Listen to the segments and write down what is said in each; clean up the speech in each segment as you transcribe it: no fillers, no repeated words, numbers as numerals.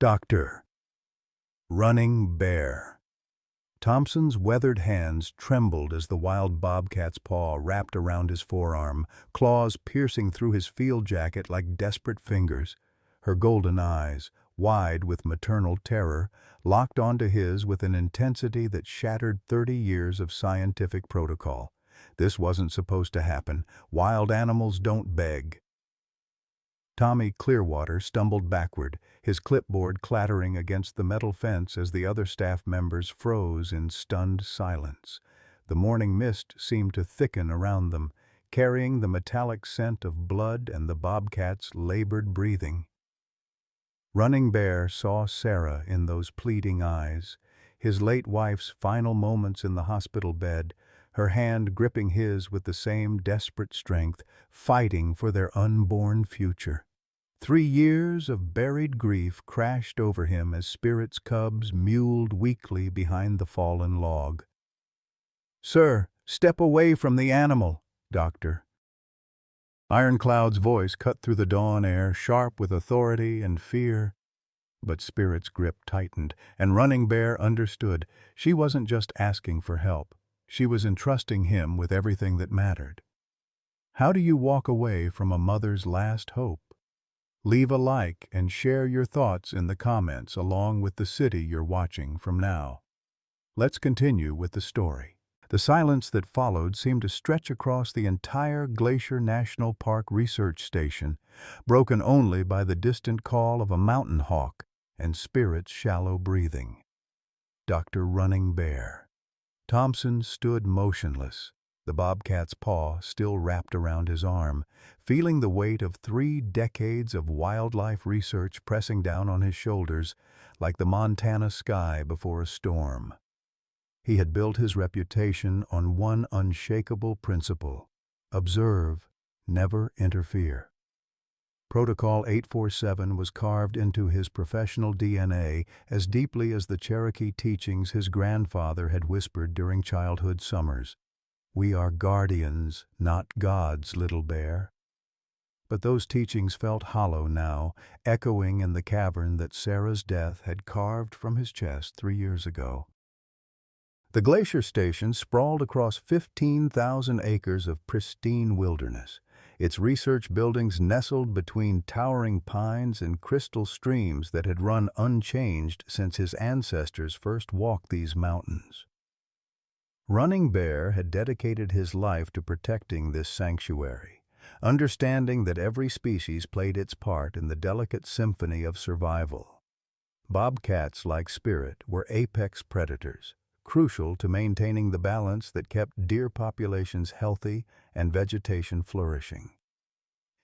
Doctor. Running bear. Thompson's weathered hands trembled as the wild bobcat's paw wrapped around his forearm, claws piercing through his field jacket like desperate fingers. Her golden eyes, wide with maternal terror, locked onto his with an intensity that shattered 30 years of scientific protocol. This wasn't supposed to happen. Wild animals don't beg. Tommy Clearwater stumbled backward, his clipboard clattering against the metal fence as the other staff members froze in stunned silence. The morning mist seemed to thicken around them, carrying the metallic scent of blood and the bobcat's labored breathing. Running Bear saw Sarah in those pleading eyes, his late wife's final moments in the hospital bed, her hand gripping his with the same desperate strength, fighting for their unborn future. 3 years of buried grief crashed over him as Spirit's cubs mewled weakly behind the fallen log. "Sir, step away from the animal, Doctor." Ironcloud's voice cut through the dawn air, sharp with authority and fear. But Spirit's grip tightened, and Running Bear understood. She wasn't just asking for help. She was entrusting him with everything that mattered. How do you walk away from a mother's last hope? Leave a like and share your thoughts in the comments along with the city you're watching from now. Let's continue with the story. The silence that followed seemed to stretch across the entire Glacier National Park research station, broken only by the distant call of a mountain hawk and Spirit's shallow breathing. Dr. Running Bear. Thompson stood motionless, the bobcat's paw still wrapped around his arm, feeling the weight of 3 decades of wildlife research pressing down on his shoulders like the Montana sky before a storm. He had built his reputation on one unshakable principle: observe, never interfere. Protocol 847 was carved into his professional DNA as deeply as the Cherokee teachings his grandfather had whispered during childhood summers. "We are guardians, not gods, little bear." But those teachings felt hollow now, echoing in the cavern that Sarah's death had carved from his chest 3 years ago. The Glacier Station sprawled across 15,000 acres of pristine wilderness, its research buildings nestled between towering pines and crystal streams that had run unchanged since his ancestors first walked these mountains. Running Bear had dedicated his life to protecting this sanctuary, understanding that every species played its part in the delicate symphony of survival. Bobcats, like Spirit, were apex predators, crucial to maintaining the balance that kept deer populations healthy and vegetation flourishing.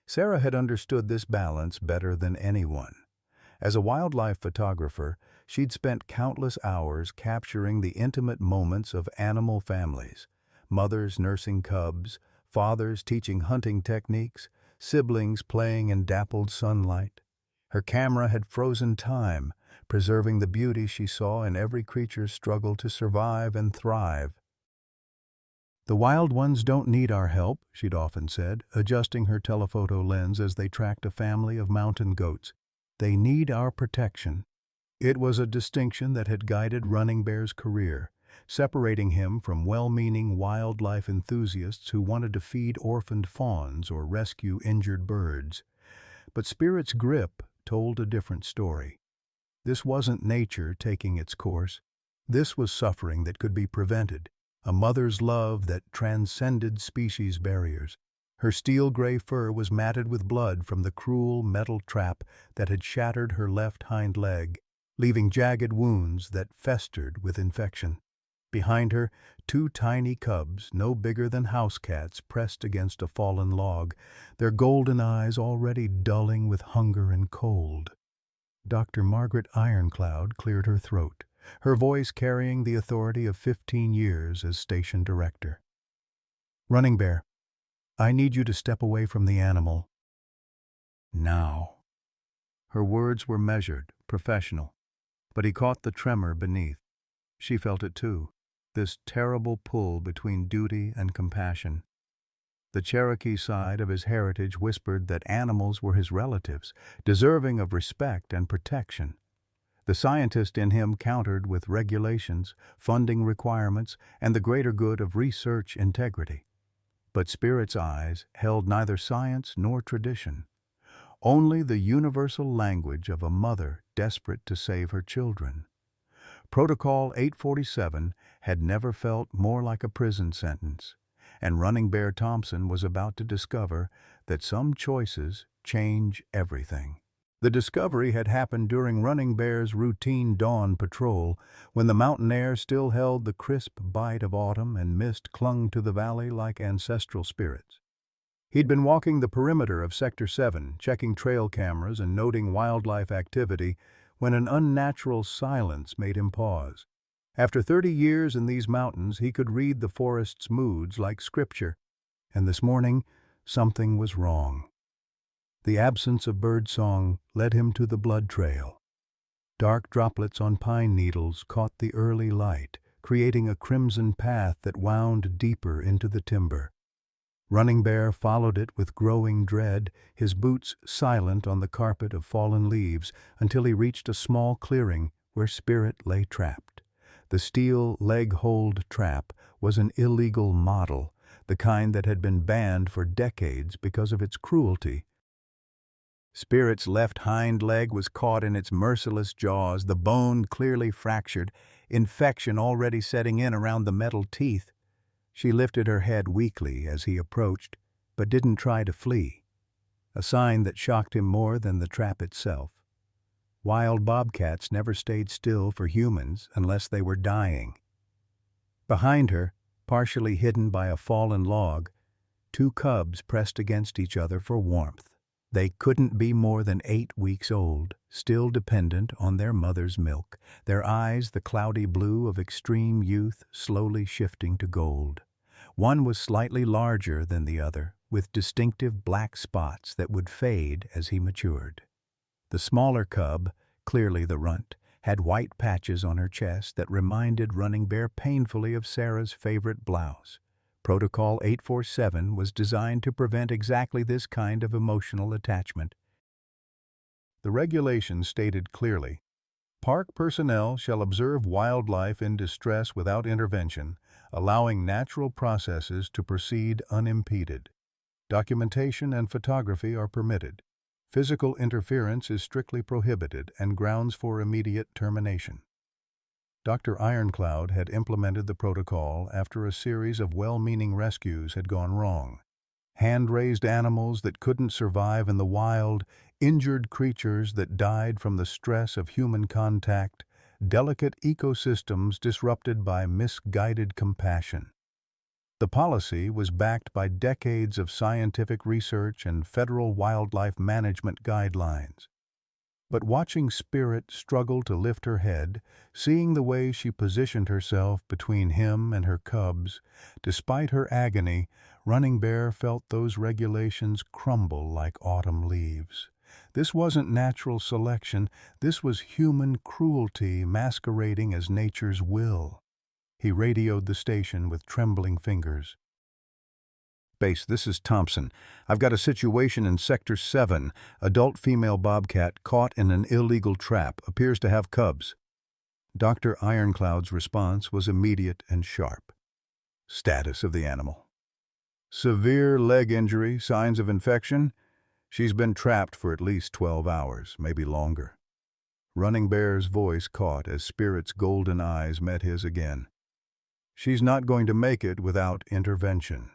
Sarah had understood this balance better than anyone. As a wildlife photographer, she'd spent countless hours capturing the intimate moments of animal families, mothers nursing cubs, fathers teaching hunting techniques, siblings playing in dappled sunlight. Her camera had frozen time, preserving the beauty she saw in every creature's struggle to survive and thrive. "The wild ones don't need our help," she'd often said, adjusting her telephoto lens as they tracked a family of mountain goats. "They need our protection." It was a distinction that had guided Running Bear's career, separating him from well-meaning wildlife enthusiasts who wanted to feed orphaned fawns or rescue injured birds. But Spirit's grip told a different story. This wasn't nature taking its course. This was suffering that could be prevented, a mother's love that transcended species barriers. Her steel-gray fur was matted with blood from the cruel metal trap that had shattered her left hind leg, leaving jagged wounds that festered with infection. Behind her, 2 tiny cubs, no bigger than house cats, pressed against a fallen log, their golden eyes already dulling with hunger and cold. Dr. Margaret Ironcloud cleared her throat, her voice carrying the authority of 15 years as station director. "Running Bear, I need you to step away from the animal. Now." Her words were measured, professional, but he caught the tremor beneath. She felt it too, this terrible pull between duty and compassion. The Cherokee side of his heritage whispered that animals were his relatives, deserving of respect and protection. The scientist in him countered with regulations, funding requirements, and the greater good of research integrity. But Spirit's eyes held neither science nor tradition, only the universal language of a mother desperate to save her children. Protocol 847 had never felt more like a prison sentence, and Running Bear Thompson was about to discover that some choices change everything. The discovery had happened during Running Bear's routine dawn patrol, when the mountain air still held the crisp bite of autumn and mist clung to the valley like ancestral spirits. He'd been walking the perimeter of Sector 7, checking trail cameras and noting wildlife activity, when an unnatural silence made him pause. After 30 years in these mountains, he could read the forest's moods like scripture, and this morning, something was wrong. The absence of birdsong led him to the blood trail. Dark droplets on pine needles caught the early light, creating a crimson path that wound deeper into the timber. Running Bear followed it with growing dread, his boots silent on the carpet of fallen leaves, until he reached a small clearing where Spirit lay trapped. The steel leg-hold trap was an illegal model, the kind that had been banned for decades because of its cruelty. Spirit's left hind leg was caught in its merciless jaws, the bone clearly fractured, infection already setting in around the metal teeth. She lifted her head weakly as he approached, but didn't try to flee, a sign that shocked him more than the trap itself. Wild bobcats never stayed still for humans unless they were dying. Behind her, partially hidden by a fallen log, two cubs pressed against each other for warmth. They couldn't be more than 8 weeks old, still dependent on their mother's milk, their eyes the cloudy blue of extreme youth slowly shifting to gold. One was slightly larger than the other, with distinctive black spots that would fade as he matured. The smaller cub, clearly the runt, had white patches on her chest that reminded Running Bear painfully of Sarah's favorite blouse. Protocol 847 was designed to prevent exactly this kind of emotional attachment. The regulations stated clearly, "Park personnel shall observe wildlife in distress without intervention, allowing natural processes to proceed unimpeded. Documentation and photography are permitted. Physical interference is strictly prohibited and grounds for immediate termination." Dr. Ironcloud had implemented the protocol after a series of well-meaning rescues had gone wrong. Hand-raised animals that couldn't survive in the wild, injured creatures that died from the stress of human contact, delicate ecosystems disrupted by misguided compassion. The policy was backed by decades of scientific research and federal wildlife management guidelines. But watching Spirit struggle to lift her head, seeing the way she positioned herself between him and her cubs, despite her agony, Running Bear felt those regulations crumble like autumn leaves. This wasn't natural selection, this was human cruelty masquerading as nature's will. He radioed the station with trembling fingers. "Base, this is Thompson. I've got a situation in Sector 7. Adult female bobcat caught in an illegal trap, appears to have cubs." Dr. Ironcloud's response was immediate and sharp. Status of the animal: severe leg injury, signs of infection. She's been trapped for at least 12 hours, maybe longer. Running Bear's voice caught as Spirit's golden eyes met his again. "She's not going to make it without intervention.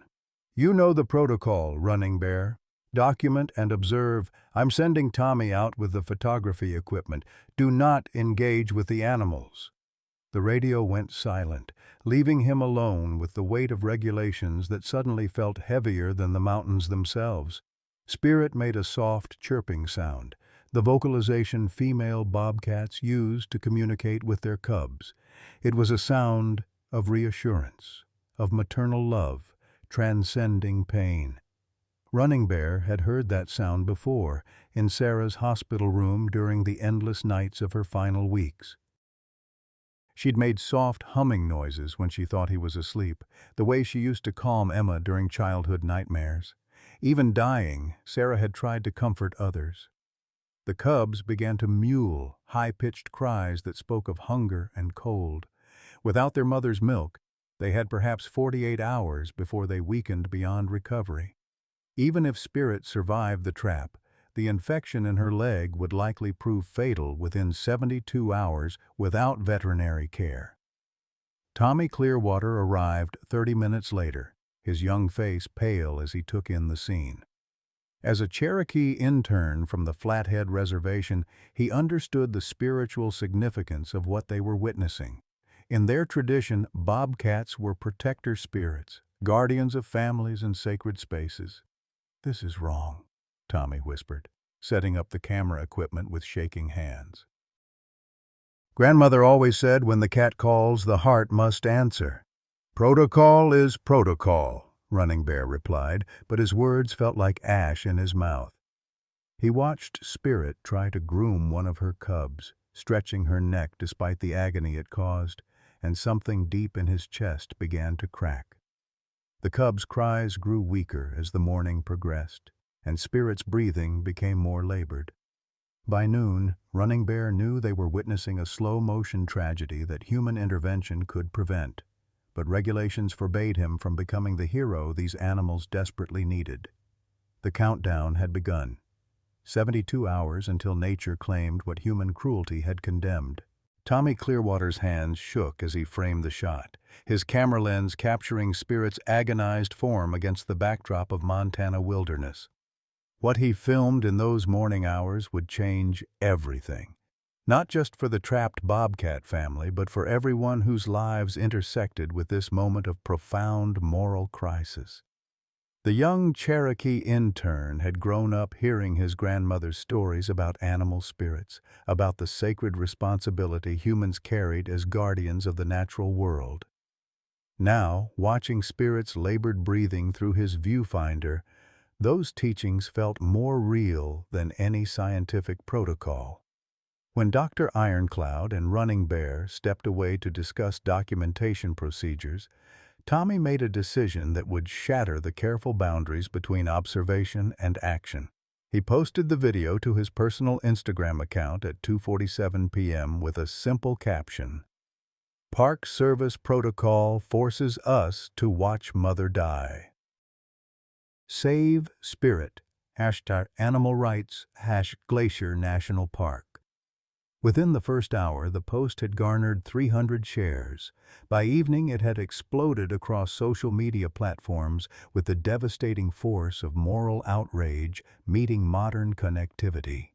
You know the protocol, Running Bear. Document and observe. I'm sending Tommy out with the photography equipment. Do not engage with the animals." The radio went silent, leaving him alone with the weight of regulations that suddenly felt heavier than the mountains themselves. Spirit made a soft chirping sound, the vocalization female bobcats used to communicate with their cubs. It was a sound of reassurance, of maternal love, transcending pain. Running Bear had heard that sound before, in Sarah's hospital room during the endless nights of her final weeks. She'd made soft humming noises when she thought he was asleep, the way she used to calm Emma during childhood nightmares. Even dying, Sarah had tried to comfort others. The cubs began to mewl, high-pitched cries that spoke of hunger and cold. Without their mother's milk, they had perhaps 48 hours before they weakened beyond recovery. Even if Spirit survived the trap, the infection in her leg would likely prove fatal within 72 hours without veterinary care. Tommy Clearwater arrived 30 minutes later, his young face pale as he took in the scene. As a Cherokee intern from the Flathead Reservation, he understood the spiritual significance of what they were witnessing. In their tradition, bobcats were protector spirits, guardians of families and sacred spaces. "This is wrong," Tommy whispered, setting up the camera equipment with shaking hands. "Grandmother always said when the cat calls, the heart must answer." "Protocol is protocol," Running Bear replied, but his words felt like ash in his mouth. He watched Spirit try to groom one of her cubs, stretching her neck despite the agony it caused, and something deep in his chest began to crack. The cub's cries grew weaker as the morning progressed, and Spirit's breathing became more labored. By noon, Running Bear knew they were witnessing a slow-motion tragedy that human intervention could prevent, but regulations forbade him from becoming the hero these animals desperately needed. The countdown had begun. 72 hours until nature claimed what human cruelty had condemned. Tommy Clearwater's hands shook as he framed the shot, his camera lens capturing Spirit's agonized form against the backdrop of Montana wilderness. What he filmed in those morning hours would change everything. Not just for the trapped bobcat family, but for everyone whose lives intersected with this moment of profound moral crisis. The young Cherokee intern had grown up hearing his grandmother's stories about animal spirits, about the sacred responsibility humans carried as guardians of the natural world. Now, watching Spirit's labored breathing through his viewfinder, those teachings felt more real than any scientific protocol. When Dr. Ironcloud and Running Bear stepped away to discuss documentation procedures, Tommy made a decision that would shatter the careful boundaries between observation and action. He posted the video to his personal Instagram account at 2:47 p.m. with a simple caption: "Park Service Protocol forces us to watch Mother die. Save Spirit. #Animal Rights. #Glacier National Park." Within the first hour, the post had garnered 300 shares. By evening, it had exploded across social media platforms with the devastating force of moral outrage meeting modern connectivity.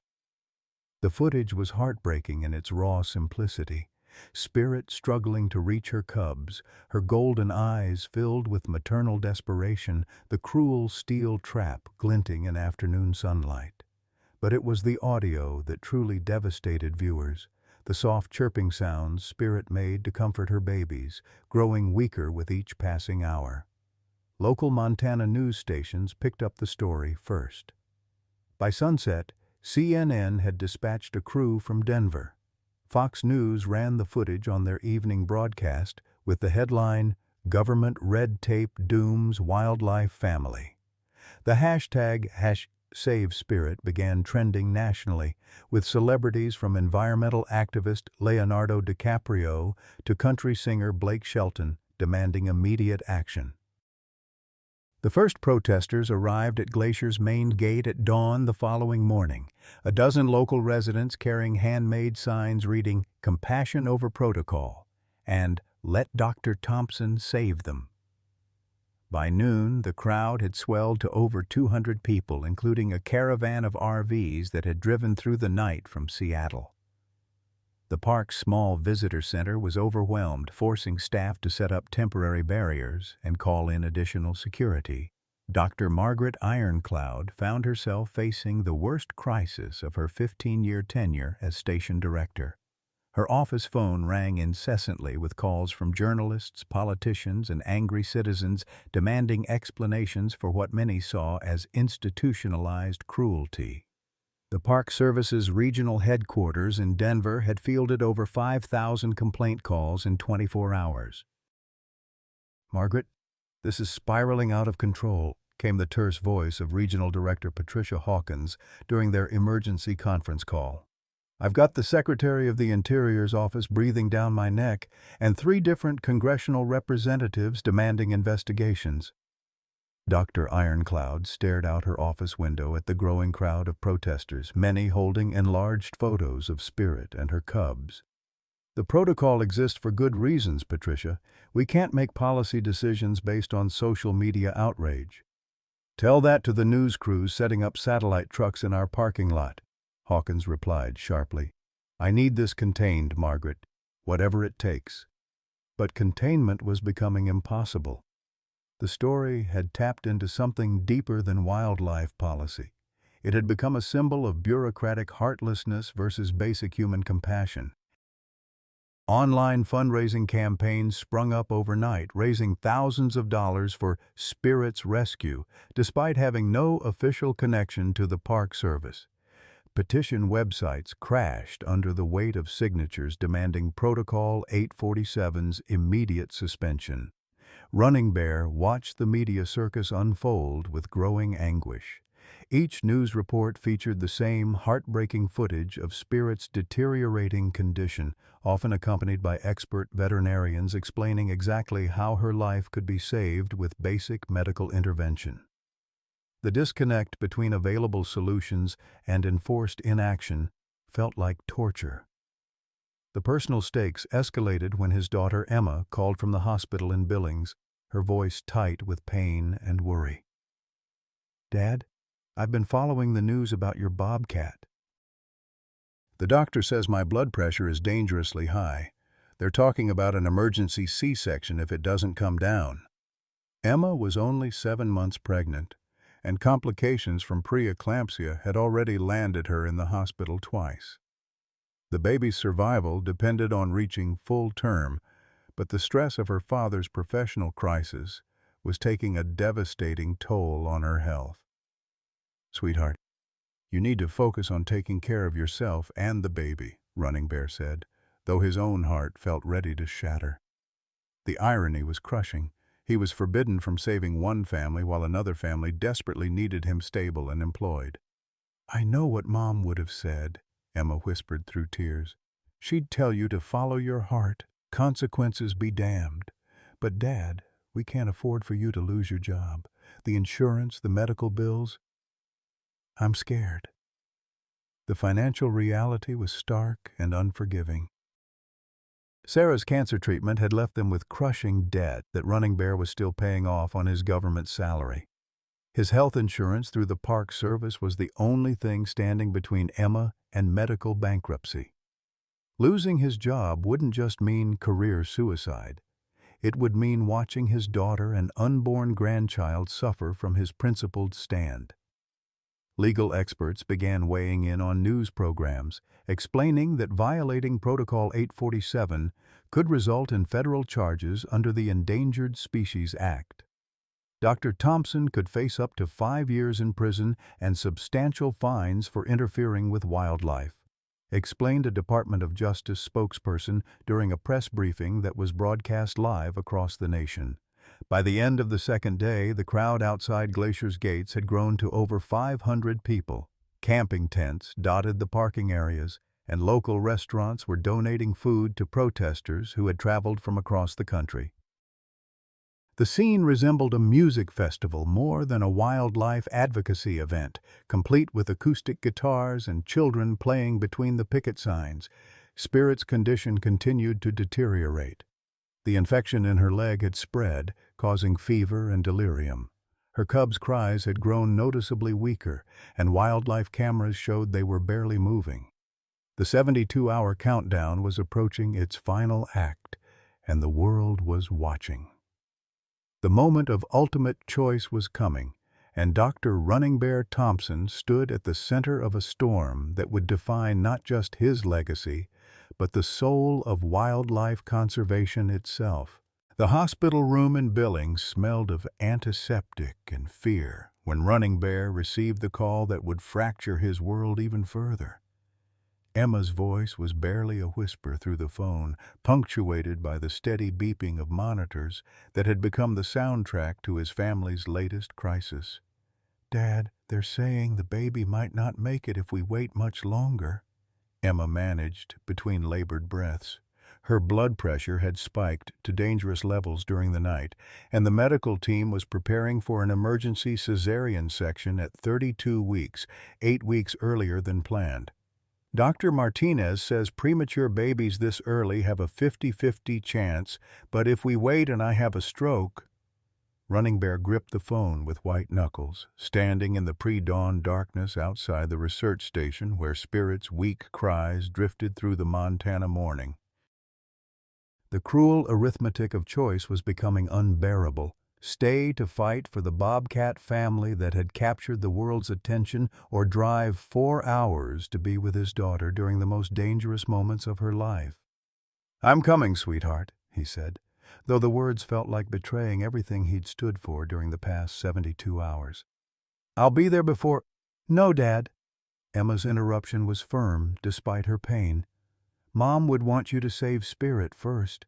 The footage was heartbreaking in its raw simplicity. Spirit struggling to reach her cubs, her golden eyes filled with maternal desperation, the cruel steel trap glinting in afternoon sunlight. But it was the audio that truly devastated viewers, the soft chirping sounds Spirit made to comfort her babies, growing weaker with each passing hour. Local Montana news stations picked up the story first. By sunset, CNN had dispatched a crew from Denver. Fox News ran the footage on their evening broadcast with the headline, "Government Red Tape Dooms Wildlife Family." The hashtag #SaveSpirit began trending nationally, with celebrities from environmental activist Leonardo DiCaprio to country singer Blake Shelton demanding immediate action. The first protesters arrived at Glacier's main gate at dawn the following morning, a dozen local residents carrying handmade signs reading "Compassion over Protocol" and "Let Dr. Thompson save them." By noon, the crowd had swelled to over 200 people, including a caravan of RVs that had driven through the night from Seattle. The park's small visitor center was overwhelmed, forcing staff to set up temporary barriers and call in additional security. Dr. Margaret Ironcloud found herself facing the worst crisis of her 15-year tenure as station director. Her office phone rang incessantly with calls from journalists, politicians, and angry citizens demanding explanations for what many saw as institutionalized cruelty. The Park Service's regional headquarters in Denver had fielded over 5,000 complaint calls in 24 hours. "Margaret, this is spiraling out of control. came the terse voice of Regional Director Patricia Hawkins during their emergency conference call. "I've got the Secretary of the Interior's office breathing down my neck and 3 different congressional representatives demanding investigations." Dr. Ironcloud stared out her office window at the growing crowd of protesters, many holding enlarged photos of Spirit and her cubs. "The protocol exists for good reasons, Patricia. We can't make policy decisions based on social media outrage." "Tell that to the news crews setting up satellite trucks in our parking lot," Hawkins replied sharply. "I need this contained, Margaret, whatever it takes." But containment was becoming impossible. The story had tapped into something deeper than wildlife policy. It had become a symbol of bureaucratic heartlessness versus basic human compassion. Online fundraising campaigns sprung up overnight, raising thousands of dollars for Spirit's rescue, despite having no official connection to the Park Service. Petition websites crashed under the weight of signatures demanding Protocol 847's immediate suspension. Running Bear watched the media circus unfold with growing anguish. Each news report featured the same heartbreaking footage of Spirit's deteriorating condition, often accompanied by expert veterinarians explaining exactly how her life could be saved with basic medical intervention. The disconnect between available solutions and enforced inaction felt like torture. The personal stakes escalated when his daughter Emma called from the hospital in Billings, her voice tight with pain and worry. "Dad, I've been following the news about your Bobcat. The doctor says my blood pressure is dangerously high. They're talking about an emergency C-section if it doesn't come down." Emma was only 7 months pregnant, and complications from preeclampsia had already landed her in the hospital twice. The baby's survival depended on reaching full term, but the stress of her father's professional crisis was taking a devastating toll on her health. "Sweetheart, you need to focus on taking care of yourself and the baby," Running Bear said, though his own heart felt ready to shatter. The irony was crushing. He was forbidden from saving one family while another family desperately needed him stable and employed. "I know what Mom would have said," Emma whispered through tears. "She'd tell you to follow your heart, consequences be damned. But Dad, we can't afford for you to lose your job. The insurance, the medical bills. I'm scared." The financial reality was stark and unforgiving. Sarah's cancer treatment had left them with crushing debt that Running Bear was still paying off on his government salary. His health insurance through the Park Service was the only thing standing between Emma and medical bankruptcy. Losing his job wouldn't just mean career suicide. It would mean watching his daughter and unborn grandchild suffer from his principled stand. Legal experts began weighing in on news programs, explaining that violating Protocol 847 could result in federal charges under the Endangered Species Act. Dr. Thompson could face up to 5 years in prison and substantial fines for interfering with wildlife, explained a Department of Justice spokesperson during a press briefing that was broadcast live across the nation. By the end of the second day, the crowd outside Glacier's gates had grown to over 500 people. Camping tents dotted the parking areas, and local restaurants were donating food to protesters who had traveled from across the country. The scene resembled a music festival more than a wildlife advocacy event, complete with acoustic guitars and children playing between the picket signs. Spirit's condition continued to deteriorate. The infection in her leg had spread, causing fever and delirium. Her cubs' cries had grown noticeably weaker, and wildlife cameras showed they were barely moving. The 72-hour countdown was approaching its final act, and the world was watching. The moment of ultimate choice was coming, and Dr. Running Bear Thompson stood at the center of a storm that would define not just his legacy, but the soul of wildlife conservation itself. The hospital room in Billings smelled of antiseptic and fear when Running Bear received the call that would fracture his world even further. Emma's voice was barely a whisper through the phone, punctuated by the steady beeping of monitors that had become the soundtrack to his family's latest crisis. "Dad, they're saying the baby might not make it if we wait much longer," Emma managed between labored breaths. Her blood pressure had spiked to dangerous levels during the night, and the medical team was preparing for an emergency cesarean section at 32 weeks, 8 weeks earlier than planned. Dr. Martinez says premature babies this early have a 50-50 chance, but if we wait and I have a stroke... Running Bear gripped the phone with white knuckles, standing in the pre-dawn darkness outside the research station where Spirit's weak cries drifted through the Montana morning. The cruel arithmetic of choice was becoming unbearable. Stay to fight for the Bobcat family that had captured the world's attention, or drive 4 hours to be with his daughter during the most dangerous moments of her life. "I'm coming, sweetheart," he said, though the words felt like betraying everything he'd stood for during the past 72 hours. "I'll be there before—" "No, Dad." Emma's interruption was firm, despite her pain. "Mom would want you to save Spirit first.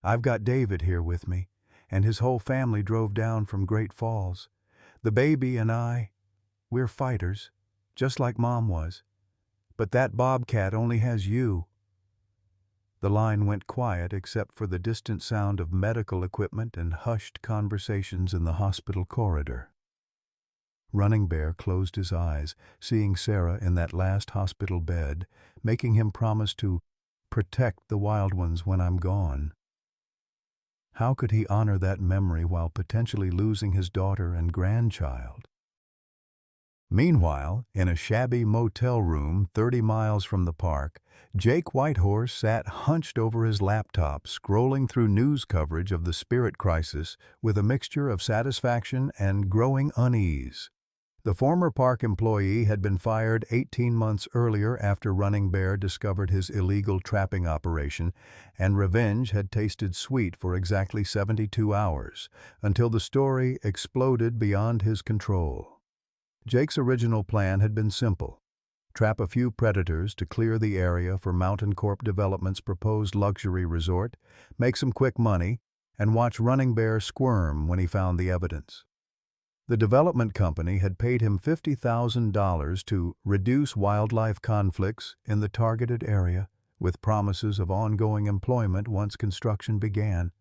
I've got David here with me, and his whole family drove down from Great Falls. The baby and we're fighters, just like Mom was. But that Bobcat only has you." The line went quiet except for the distant sound of medical equipment and hushed conversations in the hospital corridor. Running Bear closed his eyes, seeing Sarah in that last hospital bed, making him promise to protect the wild ones when I'm gone. How could he honor that memory while potentially losing his daughter and grandchild? Meanwhile, in a shabby motel room 30 miles from the park, Jake Whitehorse sat hunched over his laptop, scrolling through news coverage of the Spirit crisis with a mixture of satisfaction and growing unease. The former park employee had been fired 18 months earlier after Running Bear discovered his illegal trapping operation, and revenge had tasted sweet for exactly 72 hours, until the story exploded beyond his control. Jake's original plan had been simple: trap a few predators to clear the area for Mountain Corp Development's proposed luxury resort, make some quick money, and watch Running Bear squirm when he found the evidence. The development company had paid him $50,000 to reduce wildlife conflicts in the targeted area, with promises of ongoing employment once construction began.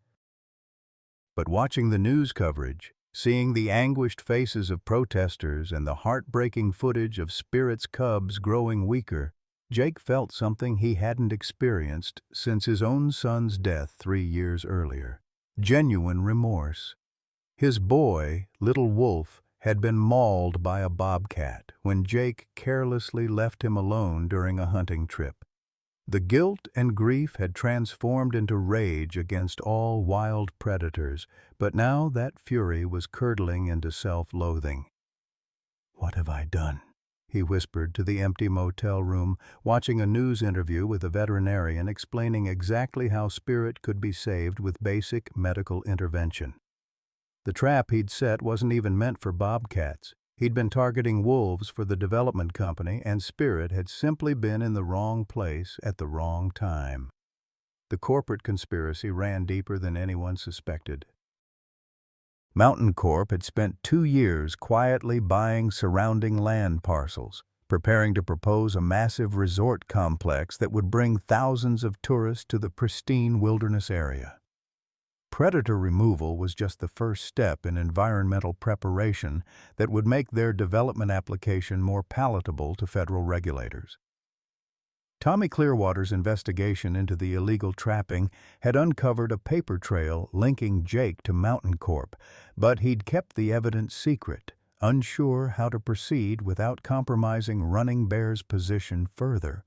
But watching the news coverage, seeing the anguished faces of protesters and the heartbreaking footage of Spirit's cubs growing weaker, Jake felt something he hadn't experienced since his own son's death 3 years earlier: genuine remorse. His boy, Little Wolf, had been mauled by a bobcat when Jake carelessly left him alone during a hunting trip. The guilt and grief had transformed into rage against all wild predators, but now that fury was curdling into self-loathing. "What have I done?" he whispered to the empty motel room, watching a news interview with a veterinarian explaining exactly how Spirit could be saved with basic medical intervention. The trap he'd set wasn't even meant for bobcats. He'd been targeting wolves for the development company, and Spirit had simply been in the wrong place at the wrong time. The corporate conspiracy ran deeper than anyone suspected. Mountain Corp had spent 2 years quietly buying surrounding land parcels, preparing to propose a massive resort complex that would bring thousands of tourists to the pristine wilderness area. Predator removal was just the first step in environmental preparation that would make their development application more palatable to federal regulators. Tommy Clearwater's investigation into the illegal trapping had uncovered a paper trail linking Jake to Mountain Corp, but he'd kept the evidence secret, unsure how to proceed without compromising Running Bear's position further.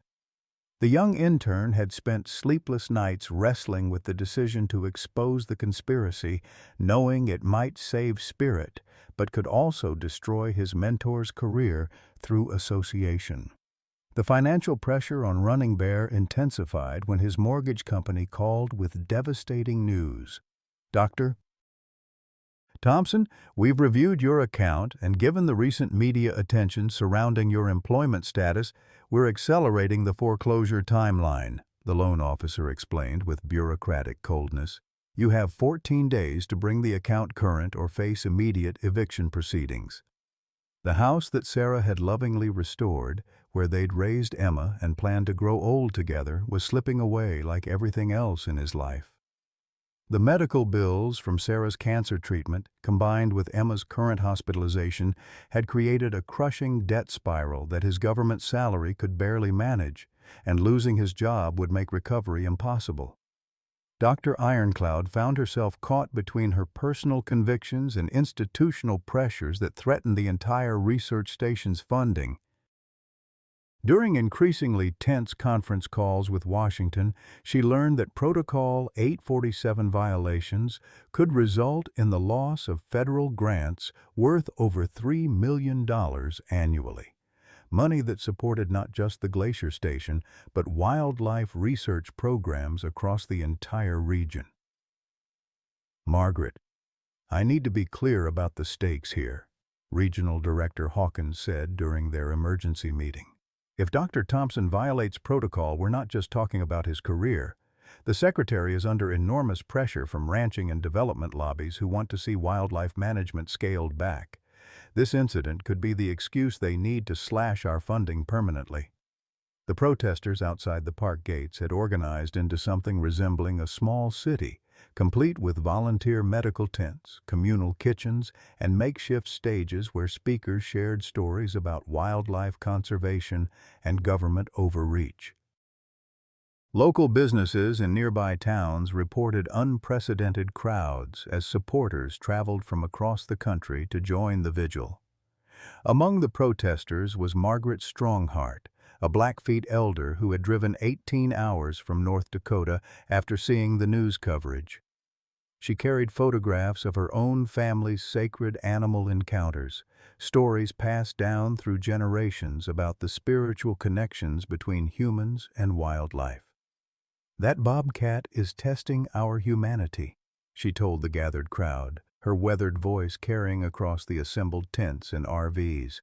The young intern had spent sleepless nights wrestling with the decision to expose the conspiracy, knowing it might save Spirit, but could also destroy his mentor's career through association. The financial pressure on Running Bear intensified when his mortgage company called with devastating news. Thompson, we've reviewed your account and given the recent media attention surrounding your employment status, we're accelerating the foreclosure timeline, the loan officer explained with bureaucratic coldness. You have 14 days to bring the account current or face immediate eviction proceedings. The house that Sarah had lovingly restored, where they'd raised Emma and planned to grow old together, was slipping away like everything else in his life. The medical bills from Sarah's cancer treatment, combined with Emma's current hospitalization, had created a crushing debt spiral that his government salary could barely manage, and losing his job would make recovery impossible. Dr. Ironcloud found herself caught between her personal convictions and institutional pressures that threatened the entire research station's funding. During increasingly tense conference calls with Washington, she learned that Protocol 847 violations could result in the loss of federal grants worth over $3 million annually. Money that supported not just the glacier station, but wildlife research programs across the entire region. Margaret, I need to be clear about the stakes here, Regional Director Hawkins said during their emergency meeting. If Dr. Thompson violates protocol, we're not just talking about his career. The Secretary is under enormous pressure from ranching and development lobbies who want to see wildlife management scaled back. This incident could be the excuse they need to slash our funding permanently. The protesters outside the park gates had organized into something resembling a small city, complete with volunteer medical tents, communal kitchens, and makeshift stages where speakers shared stories about wildlife conservation and government overreach. Local businesses in nearby towns reported unprecedented crowds as supporters traveled from across the country to join the vigil. Among the protesters was Margaret Strongheart, a Blackfeet elder who had driven 18 hours from North Dakota after seeing the news coverage. She carried photographs of her own family's sacred animal encounters, stories passed down through generations about the spiritual connections between humans and wildlife. That bobcat is testing our humanity, she told the gathered crowd, her weathered voice carrying across the assembled tents and RVs.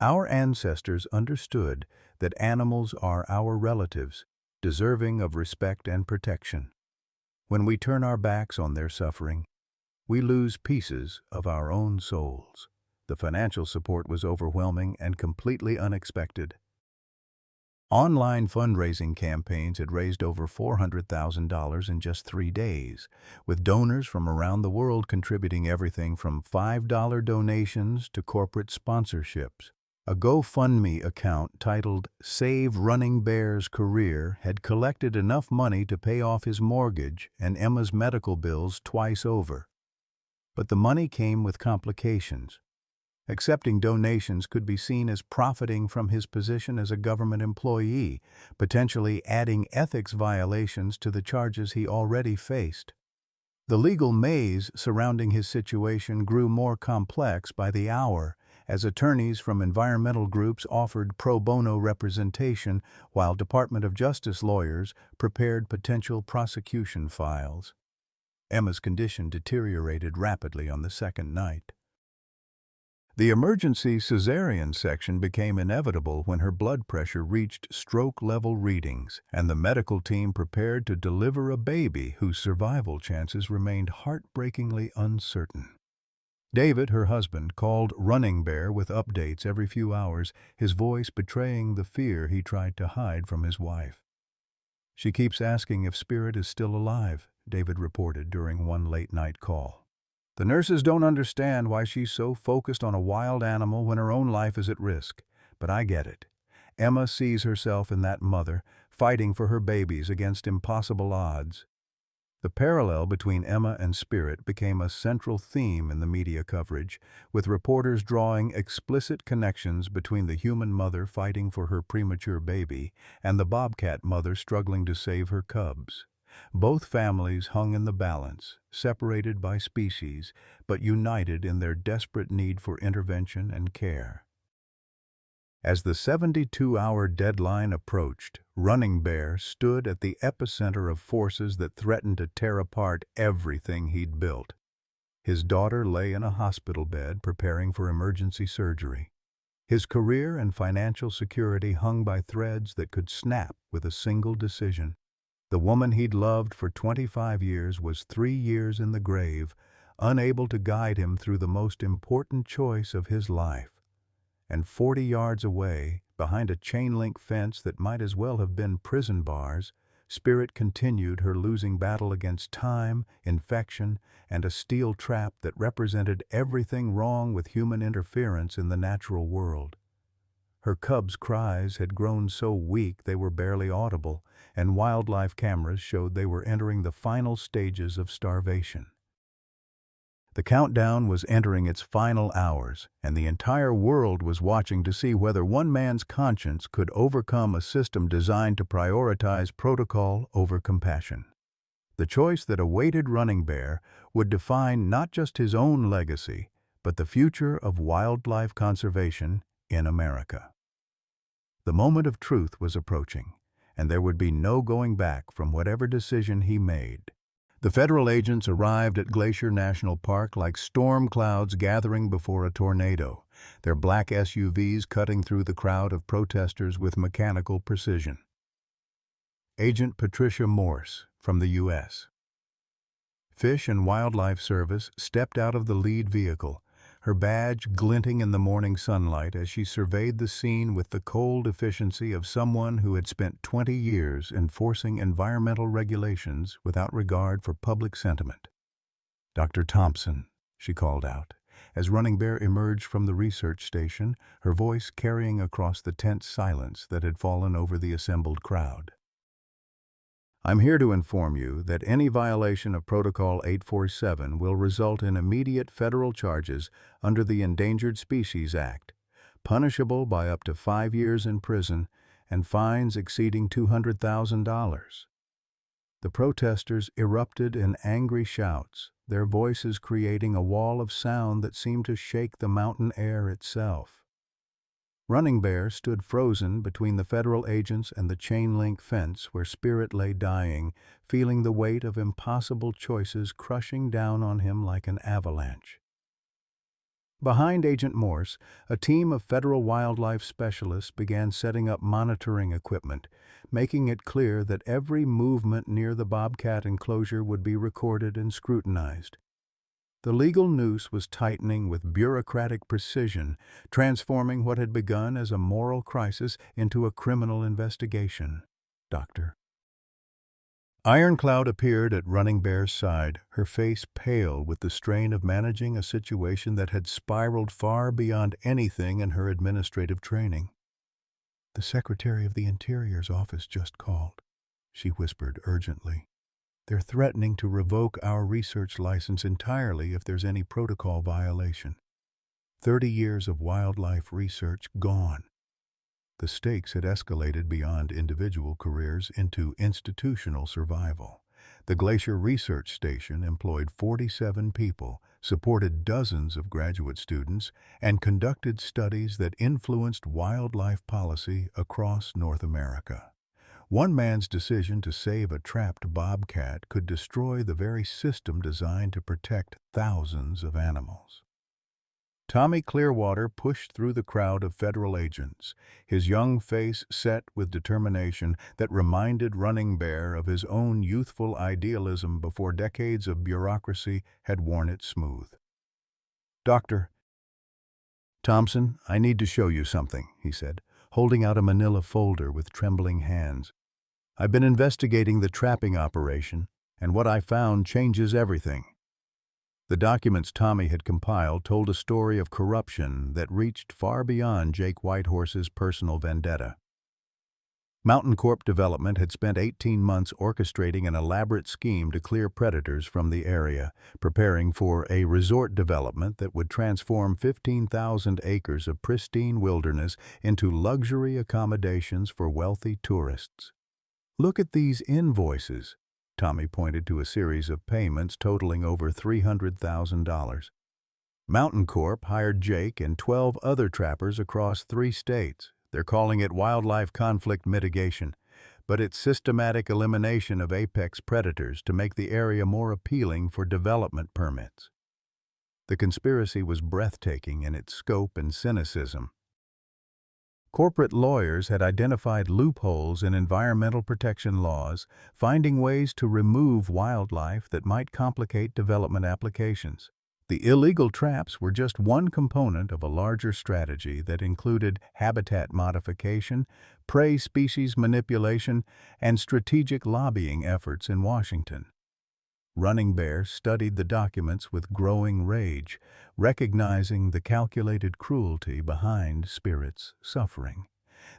Our ancestors understood that animals are our relatives, deserving of respect and protection. When we turn our backs on their suffering, we lose pieces of our own souls. The financial support was overwhelming and completely unexpected. Online fundraising campaigns had raised over $400,000 in just 3 days, with donors from around the world contributing everything from $5 donations to corporate sponsorships. A GoFundMe account titled Save Running Bear's Career had collected enough money to pay off his mortgage and Emma's medical bills twice over. But the money came with complications. Accepting donations could be seen as profiting from his position as a government employee, potentially adding ethics violations to the charges he already faced. The legal maze surrounding his situation grew more complex by the hour, as attorneys from environmental groups offered pro bono representation while Department of Justice lawyers prepared potential prosecution files. Emma's condition deteriorated rapidly on the second night. The emergency cesarean section became inevitable when her blood pressure reached stroke-level readings, and the medical team prepared to deliver a baby whose survival chances remained heartbreakingly uncertain. David, her husband, called Running Bear with updates every few hours, his voice betraying the fear he tried to hide from his wife. "She keeps asking if Spirit is still alive," David reported during one late-night call. "The nurses don't understand why she's so focused on a wild animal when her own life is at risk. But I get it. Emma sees herself in that mother, fighting for her babies against impossible odds." The parallel between Emma and Spirit became a central theme in the media coverage, with reporters drawing explicit connections between the human mother fighting for her premature baby and the bobcat mother struggling to save her cubs. Both families hung in the balance, separated by species, but united in their desperate need for intervention and care. As the 72-hour deadline approached, Running Bear stood at the epicenter of forces that threatened to tear apart everything he'd built. His daughter lay in a hospital bed preparing for emergency surgery. His career and financial security hung by threads that could snap with a single decision. The woman he'd loved for 25 years was 3 years in the grave, unable to guide him through the most important choice of his life. And 40 yards away, behind a chain-link fence that might as well have been prison bars, Spirit continued her losing battle against time, infection, and a steel trap that represented everything wrong with human interference in the natural world. Her cubs' cries had grown so weak they were barely audible, and wildlife cameras showed they were entering the final stages of starvation. The countdown was entering its final hours, and the entire world was watching to see whether one man's conscience could overcome a system designed to prioritize protocol over compassion. The choice that awaited Running Bear would define not just his own legacy, but the future of wildlife conservation in America. The moment of truth was approaching, and there would be no going back from whatever decision he made. The federal agents arrived at Glacier National Park like storm clouds gathering before a tornado, their black SUVs cutting through the crowd of protesters with mechanical precision. Agent Patricia Morse, from the U.S. Fish and Wildlife Service, stepped out of the lead vehicle, her badge glinting in the morning sunlight as she surveyed the scene with the cold efficiency of someone who had spent 20 years enforcing environmental regulations without regard for public sentiment. "Dr. Thompson," she called out, as Running Bear emerged from the research station, her voice carrying across the tense silence that had fallen over the assembled crowd. "I'm here to inform you that any violation of Protocol 847 will result in immediate federal charges under the Endangered Species Act, punishable by up to 5 years in prison and fines exceeding $200,000. The protesters erupted in angry shouts, their voices creating a wall of sound that seemed to shake the mountain air itself. Running Bear stood frozen between the federal agents and the chain-link fence where Spirit lay dying, feeling the weight of impossible choices crushing down on him like an avalanche. Behind Agent Morse, a team of federal wildlife specialists began setting up monitoring equipment, making it clear that every movement near the Bobcat enclosure would be recorded and scrutinized. The legal noose was tightening with bureaucratic precision, transforming what had begun as a moral crisis into a criminal investigation. "Doctor." Ironcloud appeared at Running Bear's side, her face pale with the strain of managing a situation that had spiraled far beyond anything in her administrative training. "The Secretary of the Interior's office just called," she whispered urgently. "They're threatening to revoke our research license entirely if there's any protocol violation. 30 years of wildlife research gone." The stakes had escalated beyond individual careers into institutional survival. The Glacier Research Station employed 47 people, supported dozens of graduate students, and conducted studies that influenced wildlife policy across North America. One man's decision to save a trapped bobcat could destroy the very system designed to protect thousands of animals. Tommy Clearwater pushed through the crowd of federal agents, his young face set with determination that reminded Running Bear of his own youthful idealism before decades of bureaucracy had worn it smooth. "Dr. Thompson, I need to show you something," he said, holding out a manila folder with trembling hands. "I've been investigating the trapping operation, and what I found changes everything." The documents Tommy had compiled told a story of corruption that reached far beyond Jake Whitehorse's personal vendetta. Mountain Corp Development had spent 18 months orchestrating an elaborate scheme to clear predators from the area, preparing for a resort development that would transform 15,000 acres of pristine wilderness into luxury accommodations for wealthy tourists. "Look at these invoices." Tommy pointed to a series of payments totaling over $300,000. Mountain Corp hired Jake and 12 other trappers across 3 states. They're calling it wildlife conflict mitigation, but it's systematic elimination of apex predators to make the area more appealing for development permits. The conspiracy was breathtaking in its scope and cynicism. Corporate lawyers had identified loopholes in environmental protection laws, finding ways to remove wildlife that might complicate development applications. The illegal traps were just one component of a larger strategy that included habitat modification, prey species manipulation, and strategic lobbying efforts in Washington. Running Bear studied the documents with growing rage, recognizing the calculated cruelty behind Spirit's suffering.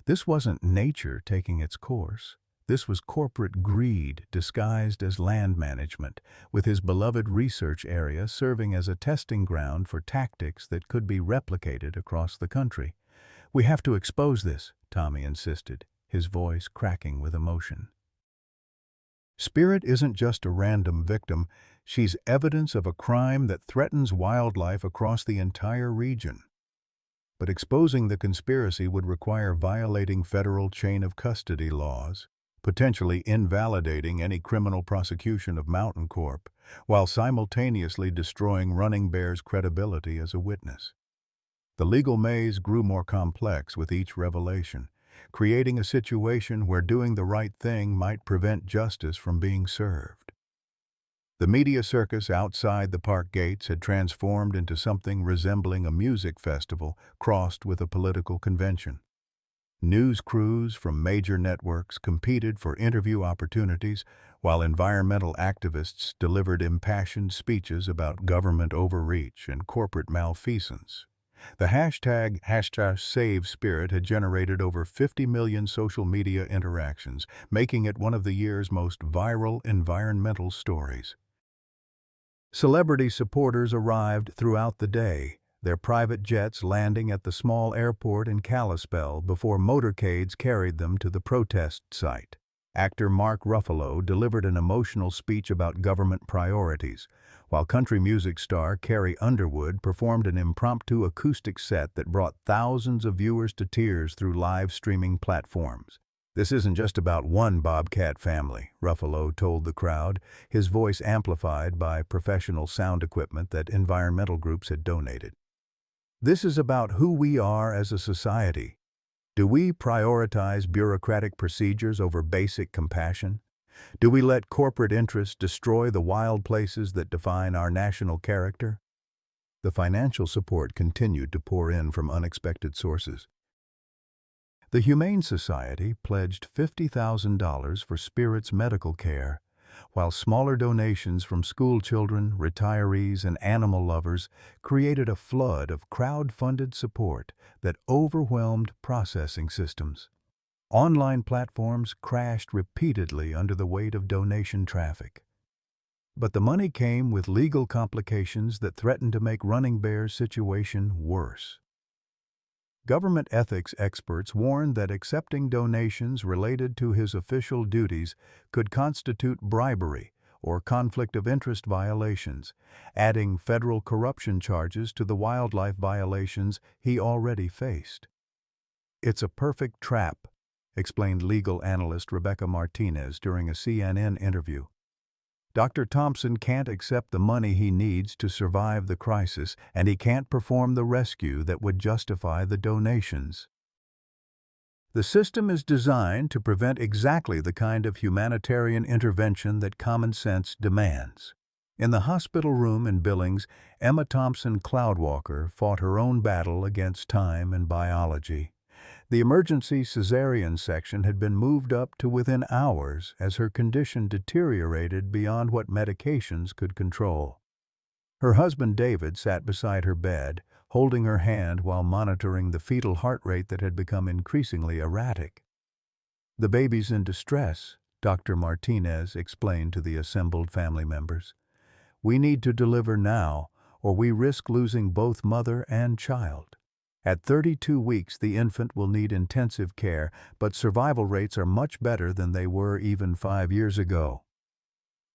This wasn't nature taking its course. This was corporate greed disguised as land management, with his beloved research area serving as a testing ground for tactics that could be replicated across the country. "We have to expose this," Tommy insisted, his voice cracking with emotion. Spirit isn't just a random victim, she's evidence of a crime that threatens wildlife across the entire region. But exposing the conspiracy would require violating federal chain of custody laws, potentially invalidating any criminal prosecution of Mountain Corp, while simultaneously destroying Running Bear's credibility as a witness. The legal maze grew more complex with each revelation, creating a situation where doing the right thing might prevent justice from being served. The media circus outside the park gates had transformed into something resembling a music festival crossed with a political convention. News crews from major networks competed for interview opportunities, while environmental activists delivered impassioned speeches about government overreach and corporate malfeasance. The hashtag #SaveSpirit had generated over 50 million social media interactions, making it one of the year's most viral environmental stories. Celebrity supporters arrived throughout the day, their private jets landing at the small airport in Kalispell before motorcades carried them to the protest site. Actor Mark Ruffalo delivered an emotional speech about government priorities, while country music star Carrie Underwood performed an impromptu acoustic set that brought thousands of viewers to tears through live streaming platforms. "This isn't just about one Bobcat family," Ruffalo told the crowd, his voice amplified by professional sound equipment that environmental groups had donated. "This is about who we are as a society. Do we prioritize bureaucratic procedures over basic compassion? Do we let corporate interests destroy the wild places that define our national character?" The financial support continued to pour in from unexpected sources. The Humane Society pledged $50,000 for Spirit's medical care, while smaller donations from school children, retirees, and animal lovers created a flood of crowd-funded support that overwhelmed processing systems. Online platforms crashed repeatedly under the weight of donation traffic. But the money came with legal complications that threatened to make Running Bear's situation worse. Government ethics experts warned that accepting donations related to his official duties could constitute bribery or conflict of interest violations, adding federal corruption charges to the wildlife violations he already faced. "It's a perfect trap," explained legal analyst Rebecca Martinez during a CNN interview. "Dr. Thompson can't accept the money he needs to survive the crisis, and he can't perform the rescue that would justify the donations. The system is designed to prevent exactly the kind of humanitarian intervention that common sense demands." In the hospital room in Billings, Emma Thompson Cloudwalker fought her own battle against time and biology. The emergency cesarean section had been moved up to within hours as her condition deteriorated beyond what medications could control. Her husband David sat beside her bed, holding her hand while monitoring the fetal heart rate that had become increasingly erratic. "The baby's in distress," Dr. Martinez explained to the assembled family members. "We need to deliver now, or we risk losing both mother and child. At 32 weeks, the infant will need intensive care, but survival rates are much better than they were even 5 years ago."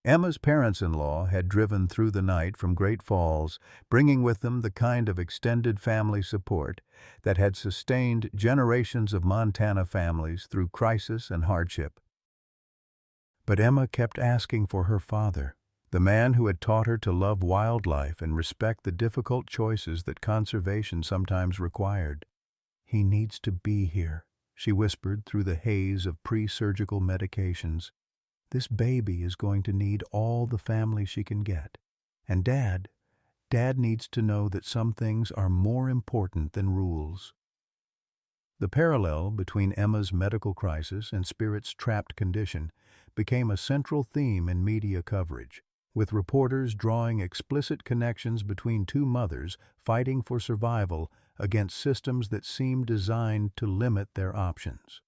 Emma's parents-in-law had driven through the night from Great Falls, bringing with them the kind of extended family support that had sustained generations of Montana families through crisis and hardship. But Emma kept asking for her father. The man who had taught her to love wildlife and respect the difficult choices that conservation sometimes required. "He needs to be here," she whispered through the haze of pre-surgical medications. "This baby is going to need all the family she can get. And Dad needs to know that some things are more important than rules." The parallel between Emma's medical crisis and Spirit's trapped condition became a central theme in media coverage, with reporters drawing explicit connections between two mothers fighting for survival against systems that seemed designed to limit their options.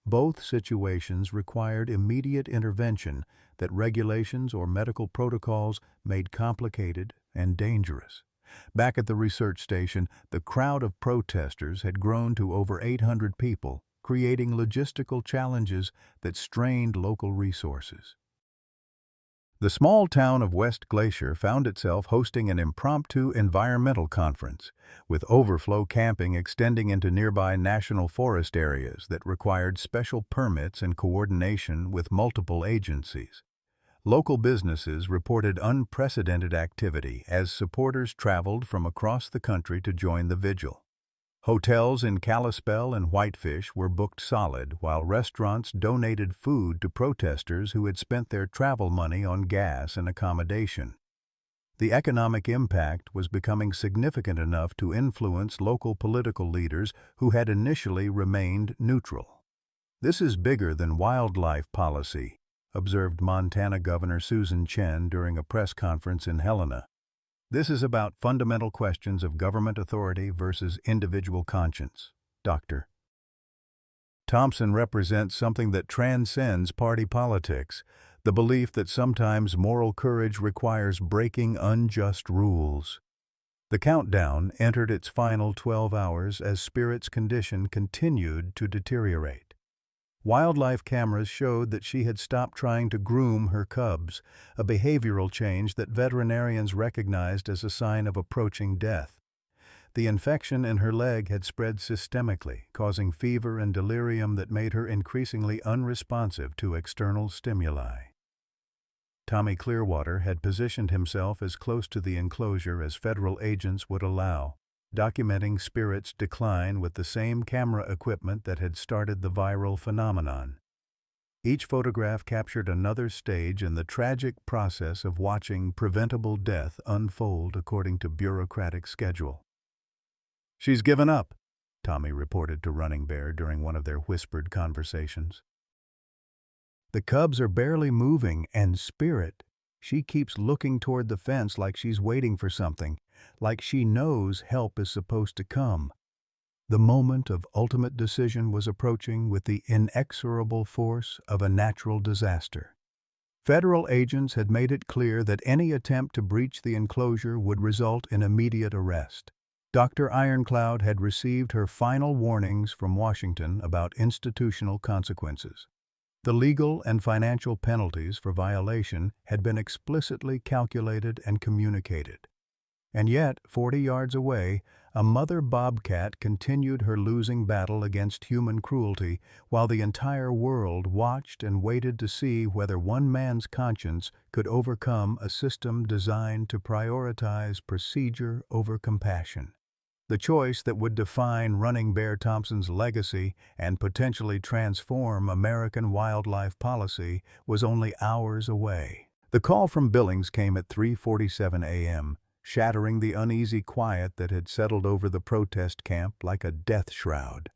Both situations required immediate intervention that regulations or medical protocols made complicated and dangerous. Back at the research station, the crowd of protesters had grown to over 800 people, creating logistical challenges that strained local resources. The small town of West Glacier found itself hosting an impromptu environmental conference, with overflow camping extending into nearby national forest areas that required special permits and coordination with multiple agencies. Local businesses reported unprecedented activity as supporters traveled from across the country to join the vigil. Hotels in Kalispell and Whitefish were booked solid, while restaurants donated food to protesters who had spent their travel money on gas and accommodation. The economic impact was becoming significant enough to influence local political leaders who had initially remained neutral. "This is bigger than wildlife policy," observed Montana Governor Susan Chen during a press conference in Helena. "This is about fundamental questions of government authority versus individual conscience, Dr. Thompson represents something that transcends party politics, the belief that sometimes moral courage requires breaking unjust rules." The countdown entered its final 12 hours as Spirit's condition continued to deteriorate. Wildlife cameras showed that she had stopped trying to groom her cubs, a behavioral change that veterinarians recognized as a sign of approaching death. The infection in her leg had spread systemically, causing fever and delirium that made her increasingly unresponsive to external stimuli. Tommy Clearwater had positioned himself as close to the enclosure as federal agents would allow, documenting Spirit's decline with the same camera equipment that had started the viral phenomenon. Each photograph captured another stage in the tragic process of watching preventable death unfold according to bureaucratic schedule. "She's given up," Tommy reported to Running Bear during one of their whispered conversations. "The cubs are barely moving, and Spirit, she keeps looking toward the fence like she's waiting for something, like she knows help is supposed to come." The moment of ultimate decision was approaching with the inexorable force of a natural disaster. Federal agents had made it clear that any attempt to breach the enclosure would result in immediate arrest. Dr. Ironcloud had received her final warnings from Washington about institutional consequences. The legal and financial penalties for violation had been explicitly calculated and communicated. And yet, 40 yards away, a mother bobcat continued her losing battle against human cruelty while the entire world watched and waited to see whether one man's conscience could overcome a system designed to prioritize procedure over compassion. The choice that would define Running Bear Thompson's legacy and potentially transform American wildlife policy was only hours away. The call from Billings came at 3:47 a.m., shattering the uneasy quiet that had settled over the protest camp like a death shroud.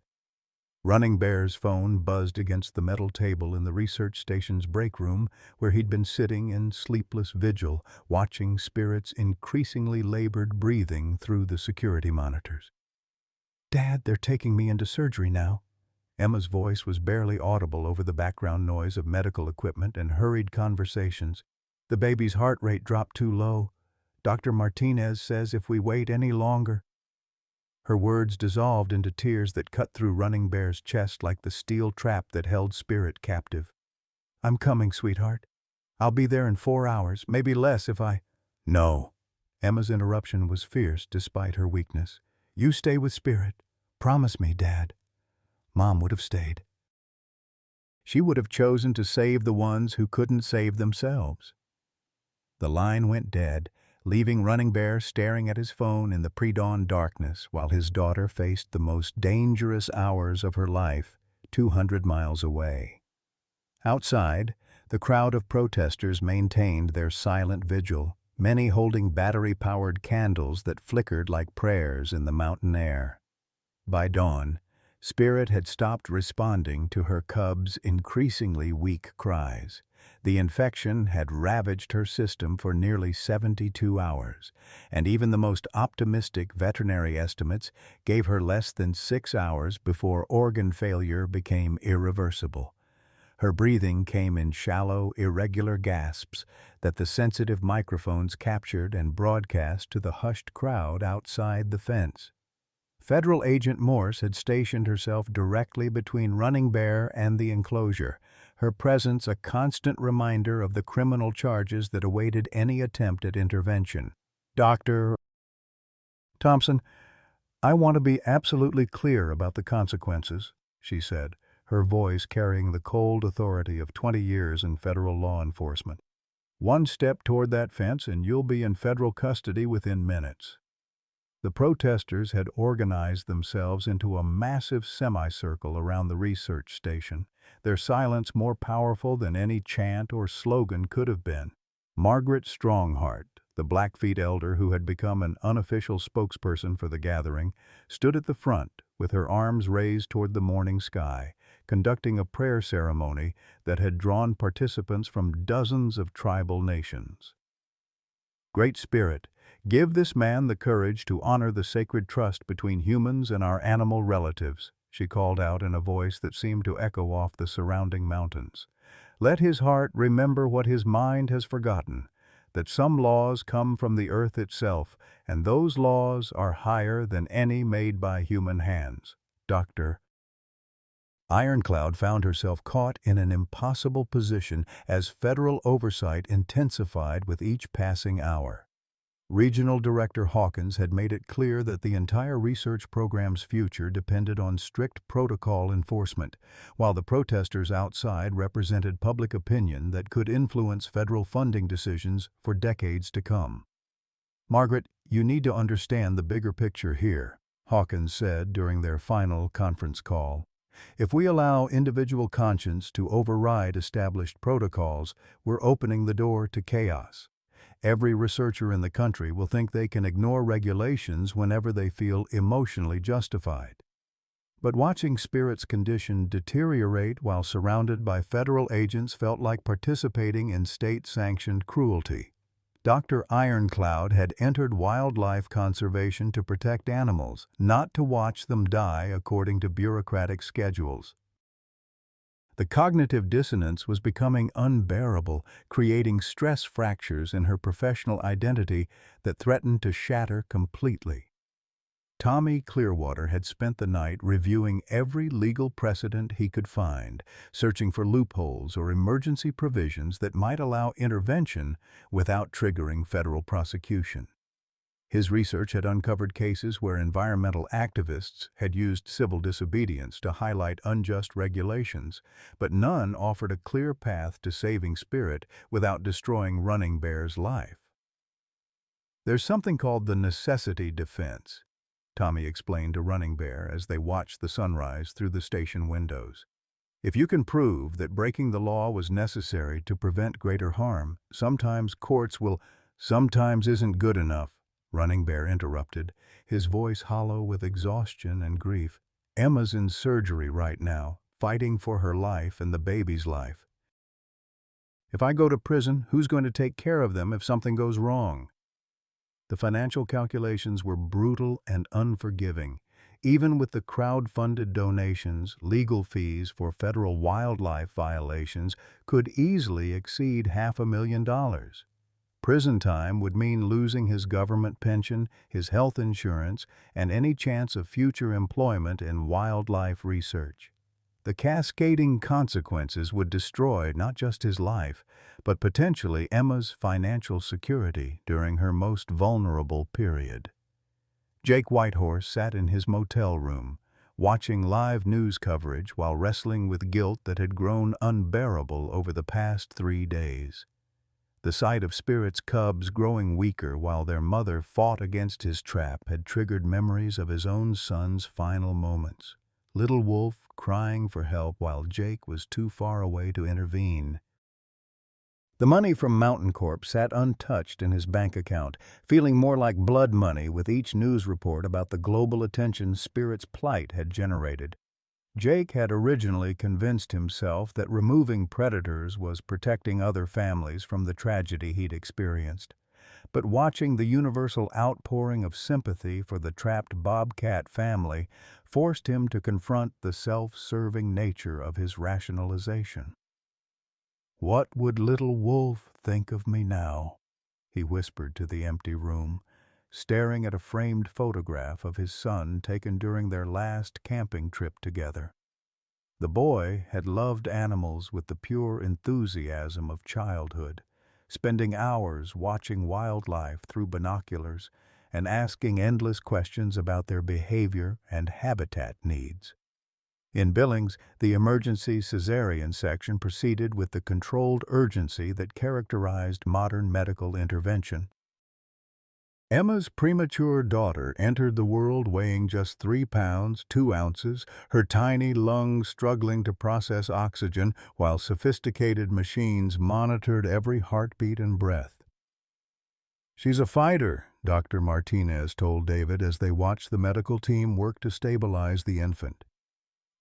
Running Bear's phone buzzed against the metal table in the research station's break room, where he'd been sitting in sleepless vigil, watching Spirit's increasingly labored breathing through the security monitors. "Dad, they're taking me into surgery now." Emma's voice was barely audible over the background noise of medical equipment and hurried conversations. "The baby's heart rate dropped too low. Dr. Martinez says if we wait any longer—" Her words dissolved into tears that cut through Running Bear's chest like the steel trap that held Spirit captive. "I'm coming, sweetheart. I'll be there in 4 hours, maybe less if I—" "No." Emma's interruption was fierce despite her weakness. "You stay with Spirit. Promise me, Dad." Mom would have stayed. She would have chosen to save the ones who couldn't save themselves. The line went dead, leaving Running Bear staring at his phone in the pre-dawn darkness while his daughter faced the most dangerous hours of her life 200 miles away. Outside, the crowd of protesters maintained their silent vigil, many holding battery-powered candles that flickered like prayers in the mountain air. By dawn, Spirit had stopped responding to her cub's increasingly weak cries. The infection had ravaged her system for nearly 72 hours, and even the most optimistic veterinary estimates gave her less than 6 hours before organ failure became irreversible. Her breathing came in shallow, irregular gasps that the sensitive microphones captured and broadcast to the hushed crowd outside the fence. Federal Agent Morse had stationed herself directly between Running Bear and the enclosure, her presence a constant reminder of the criminal charges that awaited any attempt at intervention. "Dr. Thompson, I want to be absolutely clear about the consequences," she said, her voice carrying the cold authority of 20 years in federal law enforcement. "One step toward that fence and you'll be in federal custody within minutes." The protesters had organized themselves into a massive semicircle around the research station, their silence more powerful than any chant or slogan could have been. Margaret Strongheart, the Blackfeet elder who had become an unofficial spokesperson for the gathering, stood at the front with her arms raised toward the morning sky, conducting a prayer ceremony that had drawn participants from dozens of tribal nations. "Great Spirit, give this man the courage to honor the sacred trust between humans and our animal relatives," she called out in a voice that seemed to echo off the surrounding mountains. "Let his heart remember what his mind has forgotten, that some laws come from the earth itself, and those laws are higher than any made by human hands." Dr. Ironcloud found herself caught in an impossible position as federal oversight intensified with each passing hour. Regional Director Hawkins had made it clear that the entire research program's future depended on strict protocol enforcement, while the protesters outside represented public opinion that could influence federal funding decisions for decades to come. "Margaret, you need to understand the bigger picture here," Hawkins said during their final conference call. "If we allow individual conscience to override established protocols, we're opening the door to chaos. Every researcher in the country will think they can ignore regulations whenever they feel emotionally justified." But watching Spirit's condition deteriorate while surrounded by federal agents felt like participating in state-sanctioned cruelty. Dr. Ironcloud had entered wildlife conservation to protect animals, not to watch them die according to bureaucratic schedules. The cognitive dissonance was becoming unbearable, creating stress fractures in her professional identity that threatened to shatter completely. Tommy Clearwater had spent the night reviewing every legal precedent he could find, searching for loopholes or emergency provisions that might allow intervention without triggering federal prosecution. His research had uncovered cases where environmental activists had used civil disobedience to highlight unjust regulations, but none offered a clear path to saving Spirit without destroying Running Bear's life. "There's something called the necessity defense," Tommy explained to Running Bear as they watched the sunrise through the station windows. "If you can prove that breaking the law was necessary to prevent greater harm, sometimes courts will—" "Sometimes isn't good enough," Running Bear interrupted, his voice hollow with exhaustion and grief. "Emma's in surgery right now, fighting for her life and the baby's life. If I go to prison, who's going to take care of them if something goes wrong?" The financial calculations were brutal and unforgiving. Even with the crowd-funded donations, legal fees for federal wildlife violations could easily exceed $500,000. Prison time would mean losing his government pension, his health insurance, and any chance of future employment in wildlife research. The cascading consequences would destroy not just his life, but potentially Emma's financial security during her most vulnerable period. Jake Whitehorse sat in his motel room, watching live news coverage while wrestling with guilt that had grown unbearable over the past 3 days. The sight of Spirit's cubs growing weaker while their mother fought against his trap had triggered memories of his own son's final moments. Little Wolf crying for help while Jake was too far away to intervene. The money from Mountain Corp sat untouched in his bank account, feeling more like blood money with each news report about the global attention Spirit's plight had generated. Jake had originally convinced himself that removing predators was protecting other families from the tragedy he'd experienced. But watching the universal outpouring of sympathy for the trapped Bobcat family forced him to confront the self-serving nature of his rationalization. "What would little Wolf think of me now?" he whispered to the empty room, staring at a framed photograph of his son taken during their last camping trip together. The boy had loved animals with the pure enthusiasm of childhood, spending hours watching wildlife through binoculars and asking endless questions about their behavior and habitat needs. In Billings, the emergency cesarean section proceeded with the controlled urgency that characterized modern medical intervention. Emma's premature daughter entered the world weighing just 3 pounds, 2 ounces, her tiny lungs struggling to process oxygen while sophisticated machines monitored every heartbeat and breath. "She's a fighter," Dr. Martinez told David as they watched the medical team work to stabilize the infant.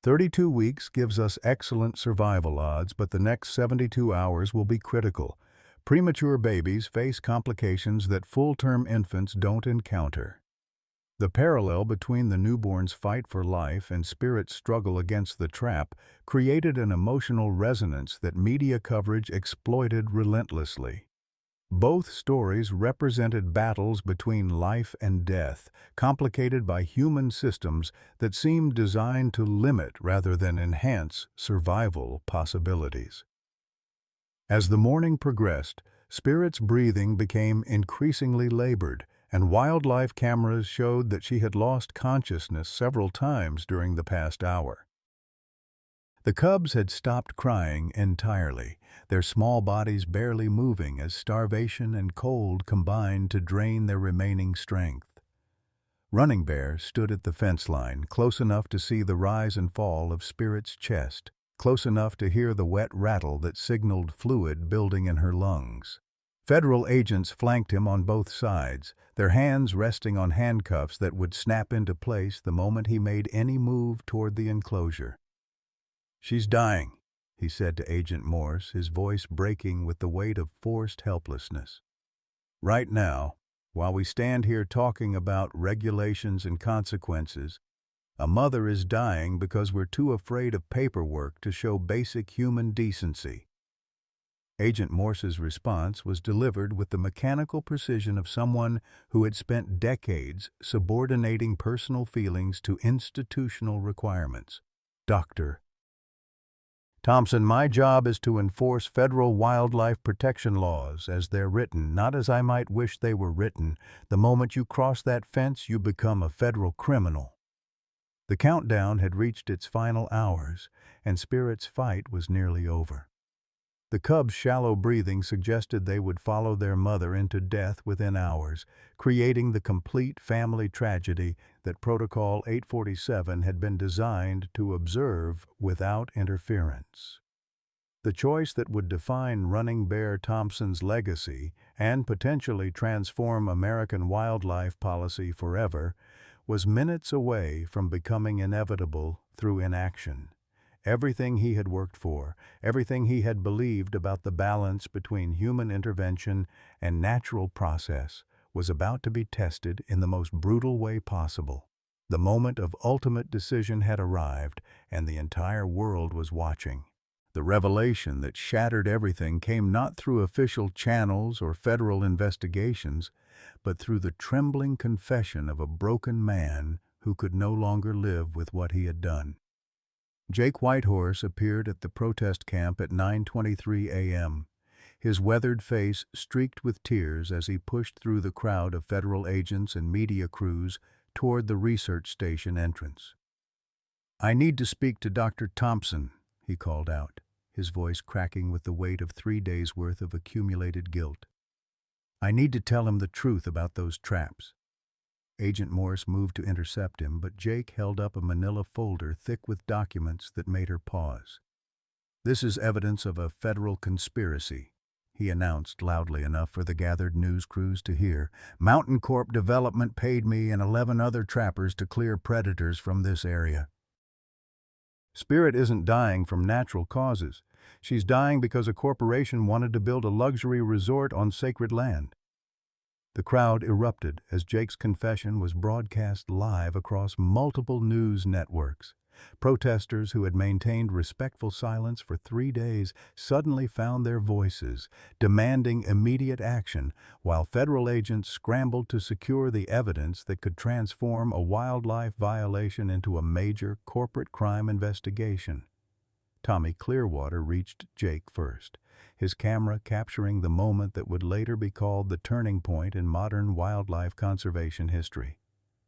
32 weeks gives us excellent survival odds, but the next 72 hours will be critical. Premature babies face complications that full-term infants don't encounter. The parallel between the newborn's fight for life and Spirit's struggle against the trap created an emotional resonance that media coverage exploited relentlessly. Both stories represented battles between life and death, complicated by human systems that seemed designed to limit rather than enhance survival possibilities. As the morning progressed, Spirit's breathing became increasingly labored, and wildlife cameras showed that she had lost consciousness several times during the past hour. The cubs had stopped crying entirely, their small bodies barely moving as starvation and cold combined to drain their remaining strength. Running Bear stood at the fence line, close enough to see the rise and fall of Spirit's chest, close enough to hear the wet rattle that signaled fluid building in her lungs. Federal agents flanked him on both sides, their hands resting on handcuffs that would snap into place the moment he made any move toward the enclosure. "She's dying," he said to Agent Morse, his voice breaking with the weight of forced helplessness. "Right now, while we stand here talking about regulations and consequences, a mother is dying because we're too afraid of paperwork to show basic human decency." Agent Morse's response was delivered with the mechanical precision of someone who had spent decades subordinating personal feelings to institutional requirements. "Doctor Thompson, my job is to enforce federal wildlife protection laws as they're written, not as I might wish they were written. The moment you cross that fence, you become a federal criminal." The countdown had reached its final hours, and Spirit's fight was nearly over. The cubs' shallow breathing suggested they would follow their mother into death within hours, creating the complete family tragedy that Protocol 847 had been designed to observe without interference. The choice that would define Running Bear Thompson's legacy and potentially transform American wildlife policy forever was minutes away from becoming inevitable through inaction. Everything he had worked for, everything he had believed about the balance between human intervention and natural process was about to be tested in the most brutal way possible. The moment of ultimate decision had arrived, and the entire world was watching. The revelation that shattered everything came not through official channels or federal investigations, but through the trembling confession of a broken man who could no longer live with what he had done. Jake Whitehorse appeared at the protest camp at 9:23 a.m., his weathered face streaked with tears as he pushed through the crowd of federal agents and media crews toward the research station entrance. "I need to speak to Dr. Thompson," he called out, his voice cracking with the weight of 3 days' worth of accumulated guilt. "I need to tell him the truth about those traps." Agent Morse moved to intercept him, but Jake held up a manila folder thick with documents that made her pause. "This is evidence of a federal conspiracy," he announced loudly enough for the gathered news crews to hear. "Mountain Corp Development paid me and 11 other trappers to clear predators from this area." "Spirit isn't dying from natural causes. She's dying because a corporation wanted to build a luxury resort on sacred land." The crowd erupted as Jake's confession was broadcast live across multiple news networks. Protesters who had maintained respectful silence for 3 days suddenly found their voices, demanding immediate action, while federal agents scrambled to secure the evidence that could transform a wildlife violation into a major corporate crime investigation. Tommy Clearwater reached Jake first, his camera capturing the moment that would later be called the turning point in modern wildlife conservation history.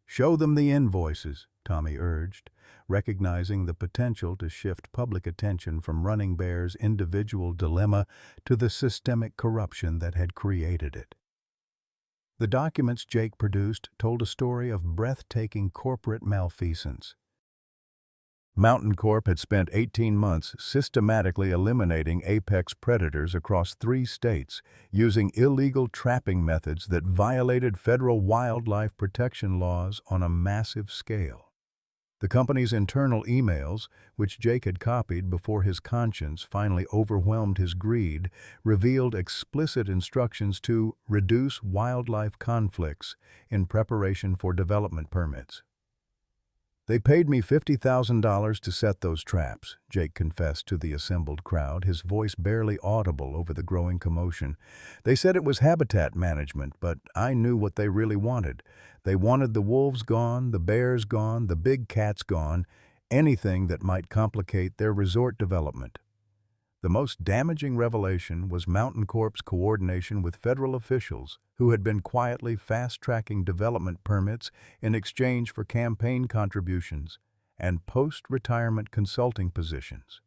"Show them the invoices," Tommy urged, recognizing the potential to shift public attention from Running Bear's individual dilemma to the systemic corruption that had created it. The documents Jake produced told a story of breathtaking corporate malfeasance. Mountain Corp had spent 18 months systematically eliminating apex predators across 3 states, using illegal trapping methods that violated federal wildlife protection laws on a massive scale. The company's internal emails, which Jake had copied before his conscience finally overwhelmed his greed, revealed explicit instructions to reduce wildlife conflicts in preparation for development permits. "They paid me $50,000 to set those traps," Jake confessed to the assembled crowd, his voice barely audible over the growing commotion. "They said it was habitat management, but I knew what they really wanted. They wanted the wolves gone, the bears gone, the big cats gone, anything that might complicate their resort development." The most damaging revelation was Mountain Corp's coordination with federal officials who had been quietly fast-tracking development permits in exchange for campaign contributions and post-retirement consulting positions.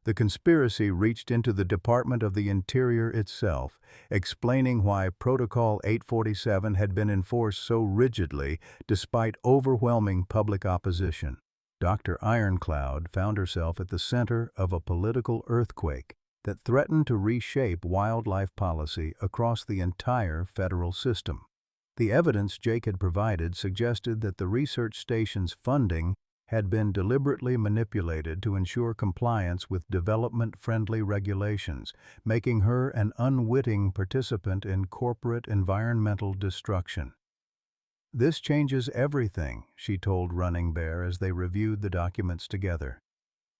The conspiracy reached into the Department of the Interior itself, explaining why Protocol 847 had been enforced so rigidly despite overwhelming public opposition. Dr. Ironcloud found herself at the center of a political earthquake that threatened to reshape wildlife policy across the entire federal system. The evidence Jake had provided suggested that the research station's funding had been deliberately manipulated to ensure compliance with development-friendly regulations, making her an unwitting participant in corporate environmental destruction. "This changes everything," she told Running Bear as they reviewed the documents together.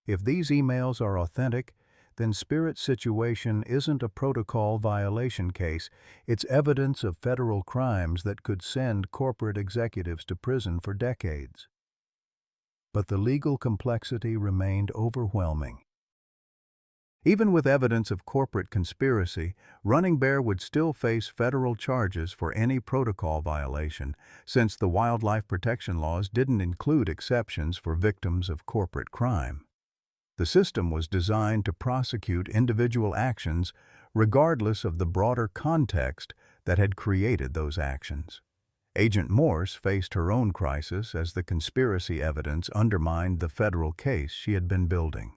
"If these emails are authentic, then Spirit's situation isn't a protocol violation case. It's evidence of federal crimes that could send corporate executives to prison for decades." But the legal complexity remained overwhelming. Even with evidence of corporate conspiracy, Running Bear would still face federal charges for any protocol violation, since the wildlife protection laws didn't include exceptions for victims of corporate crime. The system was designed to prosecute individual actions regardless of the broader context that had created those actions. Agent Morse faced her own crisis as the conspiracy evidence undermined the federal case she had been building.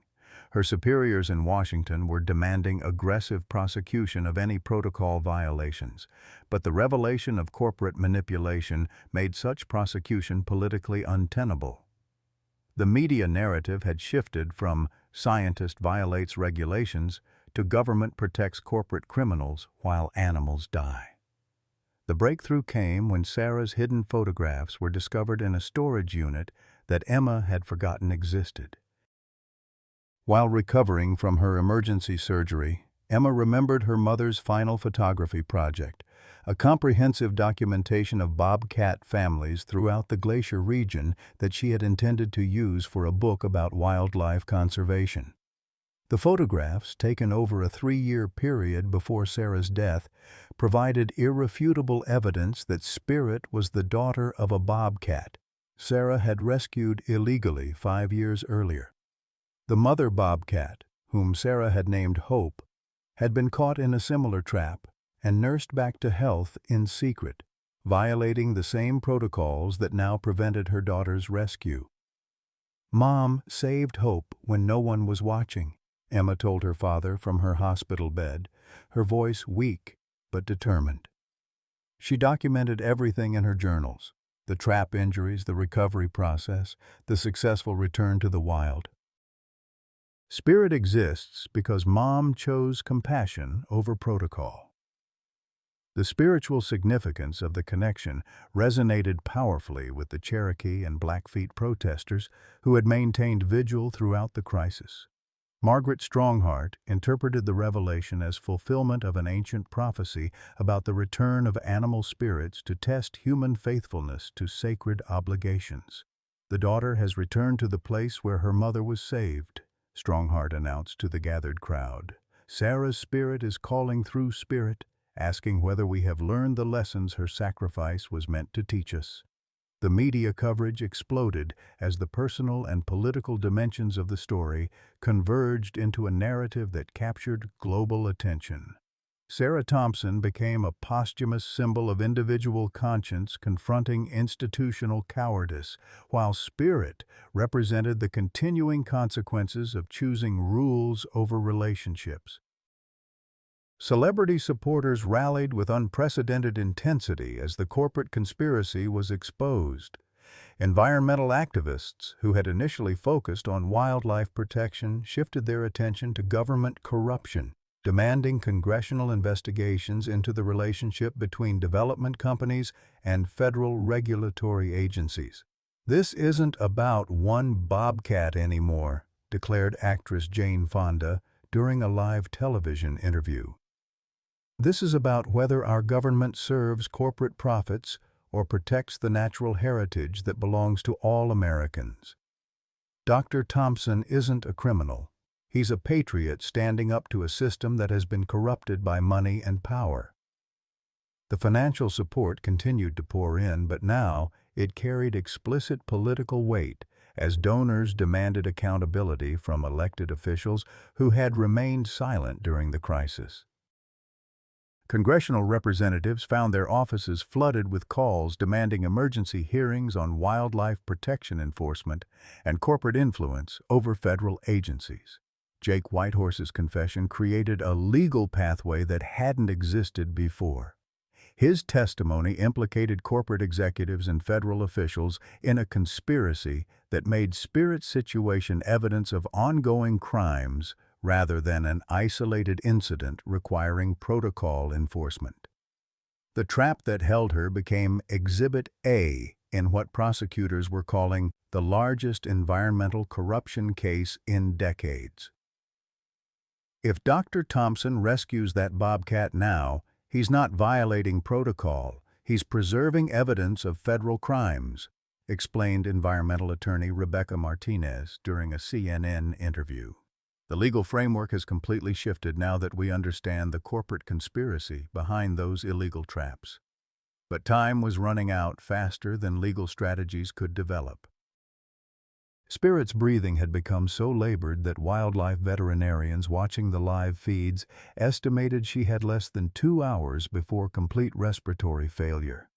Her superiors in Washington were demanding aggressive prosecution of any protocol violations, but the revelation of corporate manipulation made such prosecution politically untenable. The media narrative had shifted from "scientist violates regulations" to "government protects corporate criminals while animals die." The breakthrough came when Sarah's hidden photographs were discovered in a storage unit that Emma had forgotten existed. While recovering from her emergency surgery, Emma remembered her mother's final photography project, a comprehensive documentation of bobcat families throughout the glacier region that she had intended to use for a book about wildlife conservation. The photographs, taken over a 3-year period before Sarah's death, provided irrefutable evidence that Spirit was the daughter of a bobcat Sarah had rescued illegally 5 years earlier. The mother bobcat, whom Sarah had named Hope, had been caught in a similar trap and nursed back to health in secret, violating the same protocols that now prevented her daughter's rescue. "Mom saved Hope when no one was watching," Emma told her father from her hospital bed, her voice weak but determined. She documented everything in her journals: the trap injuries, the recovery process, the successful return to the wild. Spirit exists because Mom chose compassion over protocol. The spiritual significance of the connection resonated powerfully with the Cherokee and Blackfeet protesters who had maintained vigil throughout the crisis. Margaret Strongheart interpreted the revelation as fulfillment of an ancient prophecy about the return of animal spirits to test human faithfulness to sacred obligations. "The daughter has returned to the place where her mother was saved," Strongheart announced to the gathered crowd. "Sarah's spirit is calling through spirit, asking whether we have learned the lessons her sacrifice was meant to teach us." The media coverage exploded as the personal and political dimensions of the story converged into a narrative that captured global attention. Sarah Thompson became a posthumous symbol of individual conscience confronting institutional cowardice, while spirit represented the continuing consequences of choosing rules over relationships. Celebrity supporters rallied with unprecedented intensity as the corporate conspiracy was exposed. Environmental activists, who had initially focused on wildlife protection, shifted their attention to government corruption, demanding congressional investigations into the relationship between development companies and federal regulatory agencies. "This isn't about one Bobcat anymore," declared actress Jane Fonda during a live television interview. "This is about whether our government serves corporate profits or protects the natural heritage that belongs to all Americans." Dr. Thompson isn't a criminal. He's a patriot standing up to a system that has been corrupted by money and power. The financial support continued to pour in, but now it carried explicit political weight as donors demanded accountability from elected officials who had remained silent during the crisis. Congressional representatives found their offices flooded with calls demanding emergency hearings on wildlife protection enforcement and corporate influence over federal agencies. Jake Whitehorse's confession created a legal pathway that hadn't existed before. His testimony implicated corporate executives and federal officials in a conspiracy that made Spirit's situation evidence of ongoing crimes rather than an isolated incident requiring protocol enforcement. The trap that held her became Exhibit A in what prosecutors were calling the largest environmental corruption case in decades. If Dr. Thompson rescues that Bobcat now, he's not violating protocol, he's preserving evidence of federal crimes, explained environmental attorney Rebecca Martinez during a CNN interview. "The legal framework has completely shifted now that we understand the corporate conspiracy behind those illegal traps. But time was running out faster than legal strategies could develop." Spirit's breathing had become so labored that wildlife veterinarians watching the live feeds estimated she had less than 2 hours before complete respiratory failure.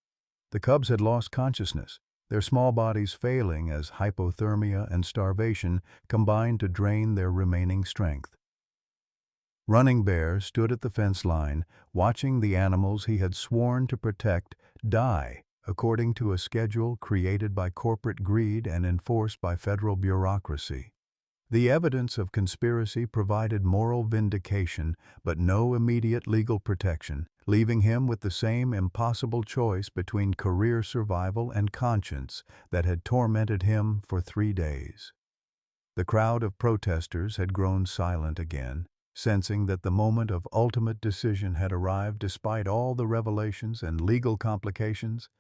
The cubs had lost consciousness, their small bodies failing as hypothermia and starvation combined to drain their remaining strength. Running Bear stood at the fence line, watching the animals he had sworn to protect die according to a schedule created by corporate greed and enforced by federal bureaucracy. The evidence of conspiracy provided moral vindication, but no immediate legal protection, leaving him with the same impossible choice between career survival and conscience that had tormented him for 3 days. The crowd of protesters had grown silent again, sensing that the moment of ultimate decision had arrived despite all the revelations and legal complications.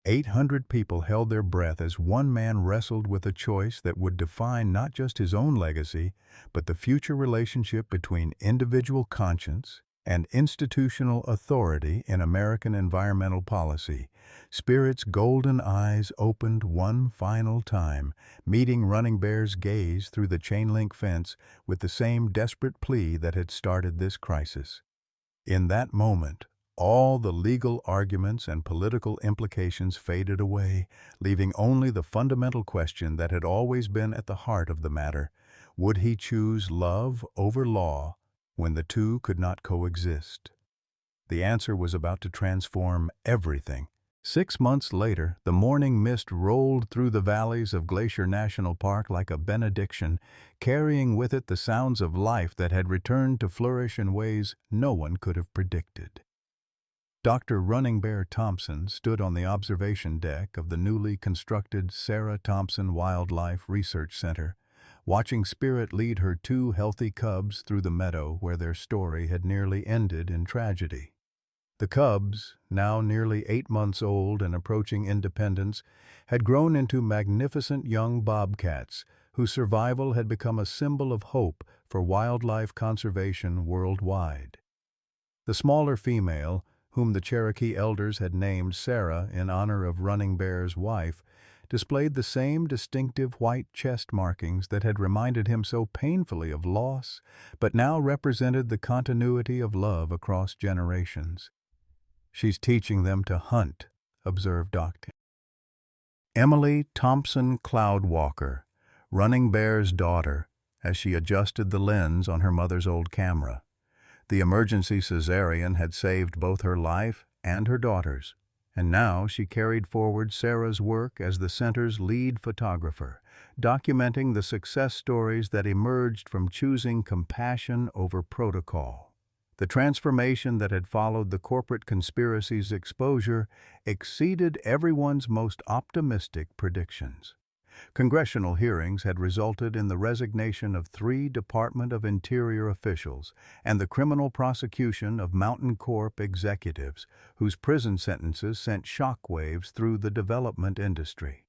800 people held their breath as one man wrestled with a choice that would define not just his own legacy, but the future relationship between individual conscience and institutional authority in American environmental policy, Spirit's golden eyes opened one final time, meeting Running Bear's gaze through the chain-link fence with the same desperate plea that had started this crisis. In that moment, all the legal arguments and political implications faded away, leaving only the fundamental question that had always been at the heart of the matter: would he choose love over law when the two could not coexist? The answer was about to transform everything. 6 months later, the morning mist rolled through the valleys of Glacier National Park like a benediction, carrying with it the sounds of life that had returned to flourish in ways no one could have predicted. Dr. Running Bear Thompson stood on the observation deck of the newly constructed Sarah Thompson Wildlife Research Center, watching Spirit lead her two healthy cubs through the meadow where their story had nearly ended in tragedy. The cubs, now nearly 8 months old and approaching independence, had grown into magnificent young bobcats whose survival had become a symbol of hope for wildlife conservation worldwide. The smaller female, whom the Cherokee elders had named Sarah in honor of Running Bear's wife, displayed the same distinctive white chest markings that had reminded him so painfully of loss, but now represented the continuity of love across generations. "She's teaching them to hunt," observed Dr. Emily Thompson Cloudwalker, Running Bear's daughter, as she adjusted the lens on her mother's old camera. The emergency cesarean had saved both her life and her daughter's, and now she carried forward Sarah's work as the center's lead photographer, documenting the success stories that emerged from choosing compassion over protocol. The transformation that had followed the corporate conspiracy's exposure exceeded everyone's most optimistic predictions. Congressional hearings had resulted in the resignation of 3 Department of Interior officials and the criminal prosecution of Mountain Corp executives, whose prison sentences sent shockwaves through the development industry.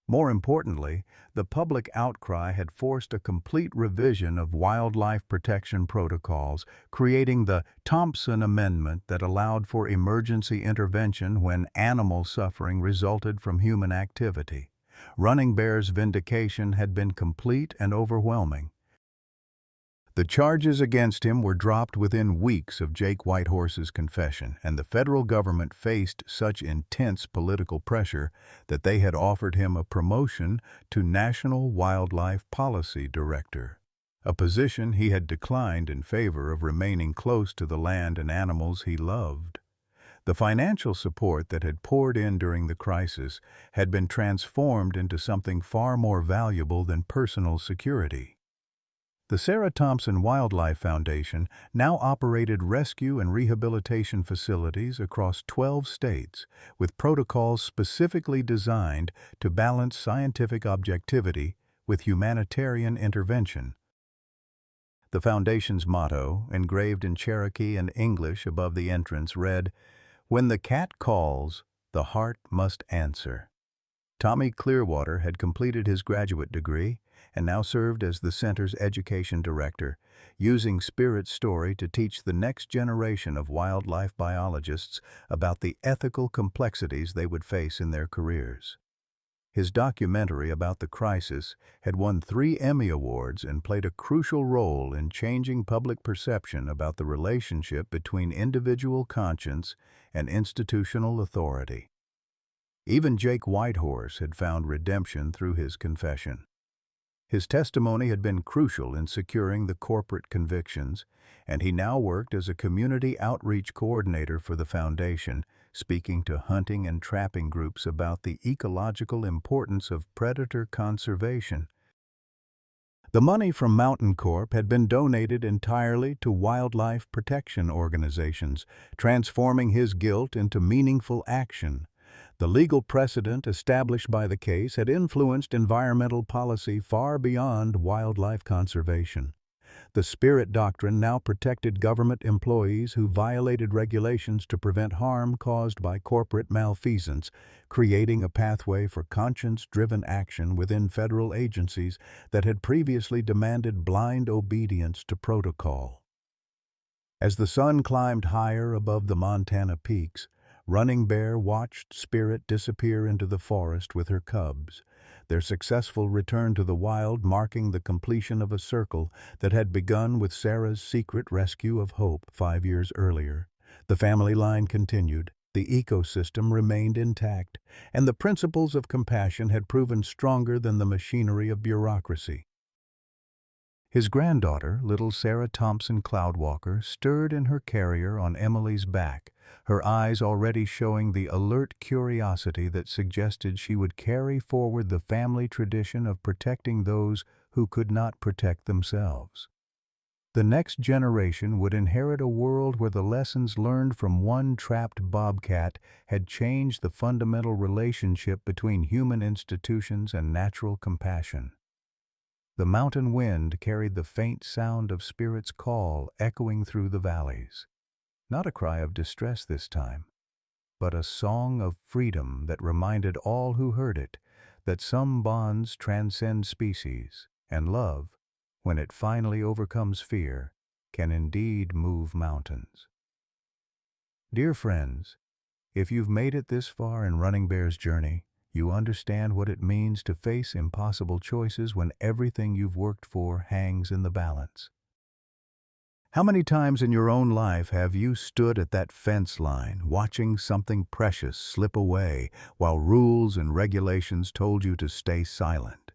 More importantly, the public outcry had forced a complete revision of wildlife protection protocols, creating the Thompson Amendment that allowed for emergency intervention when animal suffering resulted from human activity. Running Bear's vindication had been complete and overwhelming. The charges against him were dropped within weeks of Jake Whitehorse's confession, and the federal government faced such intense political pressure that they had offered him a promotion to National Wildlife Policy Director, a position he had declined in favor of remaining close to the land and animals he loved. The financial support that had poured in during the crisis had been transformed into something far more valuable than personal security. The Sarah Thompson Wildlife Foundation now operated rescue and rehabilitation facilities across 12 states, with protocols specifically designed to balance scientific objectivity with humanitarian intervention. The foundation's motto, engraved in Cherokee and English above the entrance, read, "When the cat calls, the heart must answer." Tommy Clearwater had completed his graduate degree and now served as the center's education director, using Spirit's story to teach the next generation of wildlife biologists about the ethical complexities they would face in their careers. His documentary about the crisis had won 3 Emmy Awards and played a crucial role in changing public perception about the relationship between individual conscience and institutional authority. Even Jake Whitehorse had found redemption through his confession. His testimony had been crucial in securing the corporate convictions, and he now worked as a community outreach coordinator for the foundation, speaking to hunting and trapping groups about the ecological importance of predator conservation. The money from Mountain Corp had been donated entirely to wildlife protection organizations, transforming his guilt into meaningful action. The legal precedent established by the case had influenced environmental policy far beyond wildlife conservation. The Spirit Doctrine now protected government employees who violated regulations to prevent harm caused by corporate malfeasance, creating a pathway for conscience-driven action within federal agencies that had previously demanded blind obedience to protocol. As the sun climbed higher above the Montana peaks, Running Bear watched Spirit disappear into the forest with her cubs, their successful return to the wild marking the completion of a circle that had begun with Sarah's secret rescue of Hope 5 years earlier. The family line continued, the ecosystem remained intact, and the principles of compassion had proven stronger than the machinery of bureaucracy. His granddaughter, little Sarah Thompson Cloudwalker, stirred in her carrier on Emily's back, her eyes already showing the alert curiosity that suggested she would carry forward the family tradition of protecting those who could not protect themselves. The next generation would inherit a world where the lessons learned from one trapped bobcat had changed the fundamental relationship between human institutions and natural compassion. The mountain wind carried the faint sound of Spirit's call echoing through the valleys. Not a cry of distress this time, but a song of freedom that reminded all who heard it that some bonds transcend species, and love, when it finally overcomes fear, can indeed move mountains. Dear friends, if you've made it this far in Running Bear's journey, you understand what it means to face impossible choices when everything you've worked for hangs in the balance. How many times in your own life have you stood at that fence line, watching something precious slip away while rules and regulations told you to stay silent?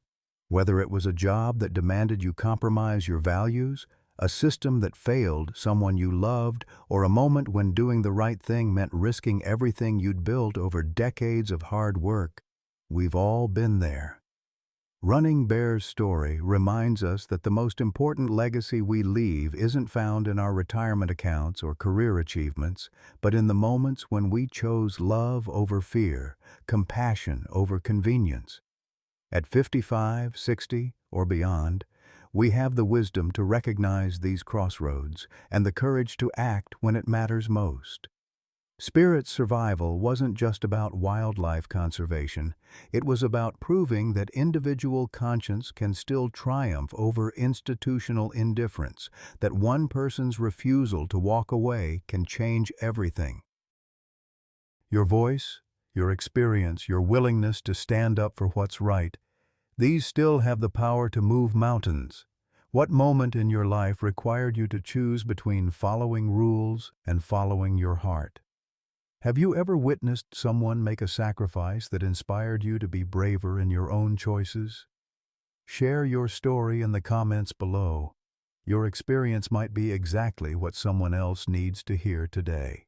Whether it was a job that demanded you compromise your values, a system that failed someone you loved, or a moment when doing the right thing meant risking everything you'd built over decades of hard work, we've all been there. Running Bear's story reminds us that the most important legacy we leave isn't found in our retirement accounts or career achievements, but in the moments when we chose love over fear, compassion over convenience. At 55, 60, or beyond, we have the wisdom to recognize these crossroads and the courage to act when it matters most. Spirit's survival wasn't just about wildlife conservation, it was about proving that individual conscience can still triumph over institutional indifference, that one person's refusal to walk away can change everything. Your voice, your experience, your willingness to stand up for what's right, these still have the power to move mountains. What moment in your life required you to choose between following rules and following your heart? Have you ever witnessed someone make a sacrifice that inspired you to be braver in your own choices? Share your story in the comments below. Your experience might be exactly what someone else needs to hear today.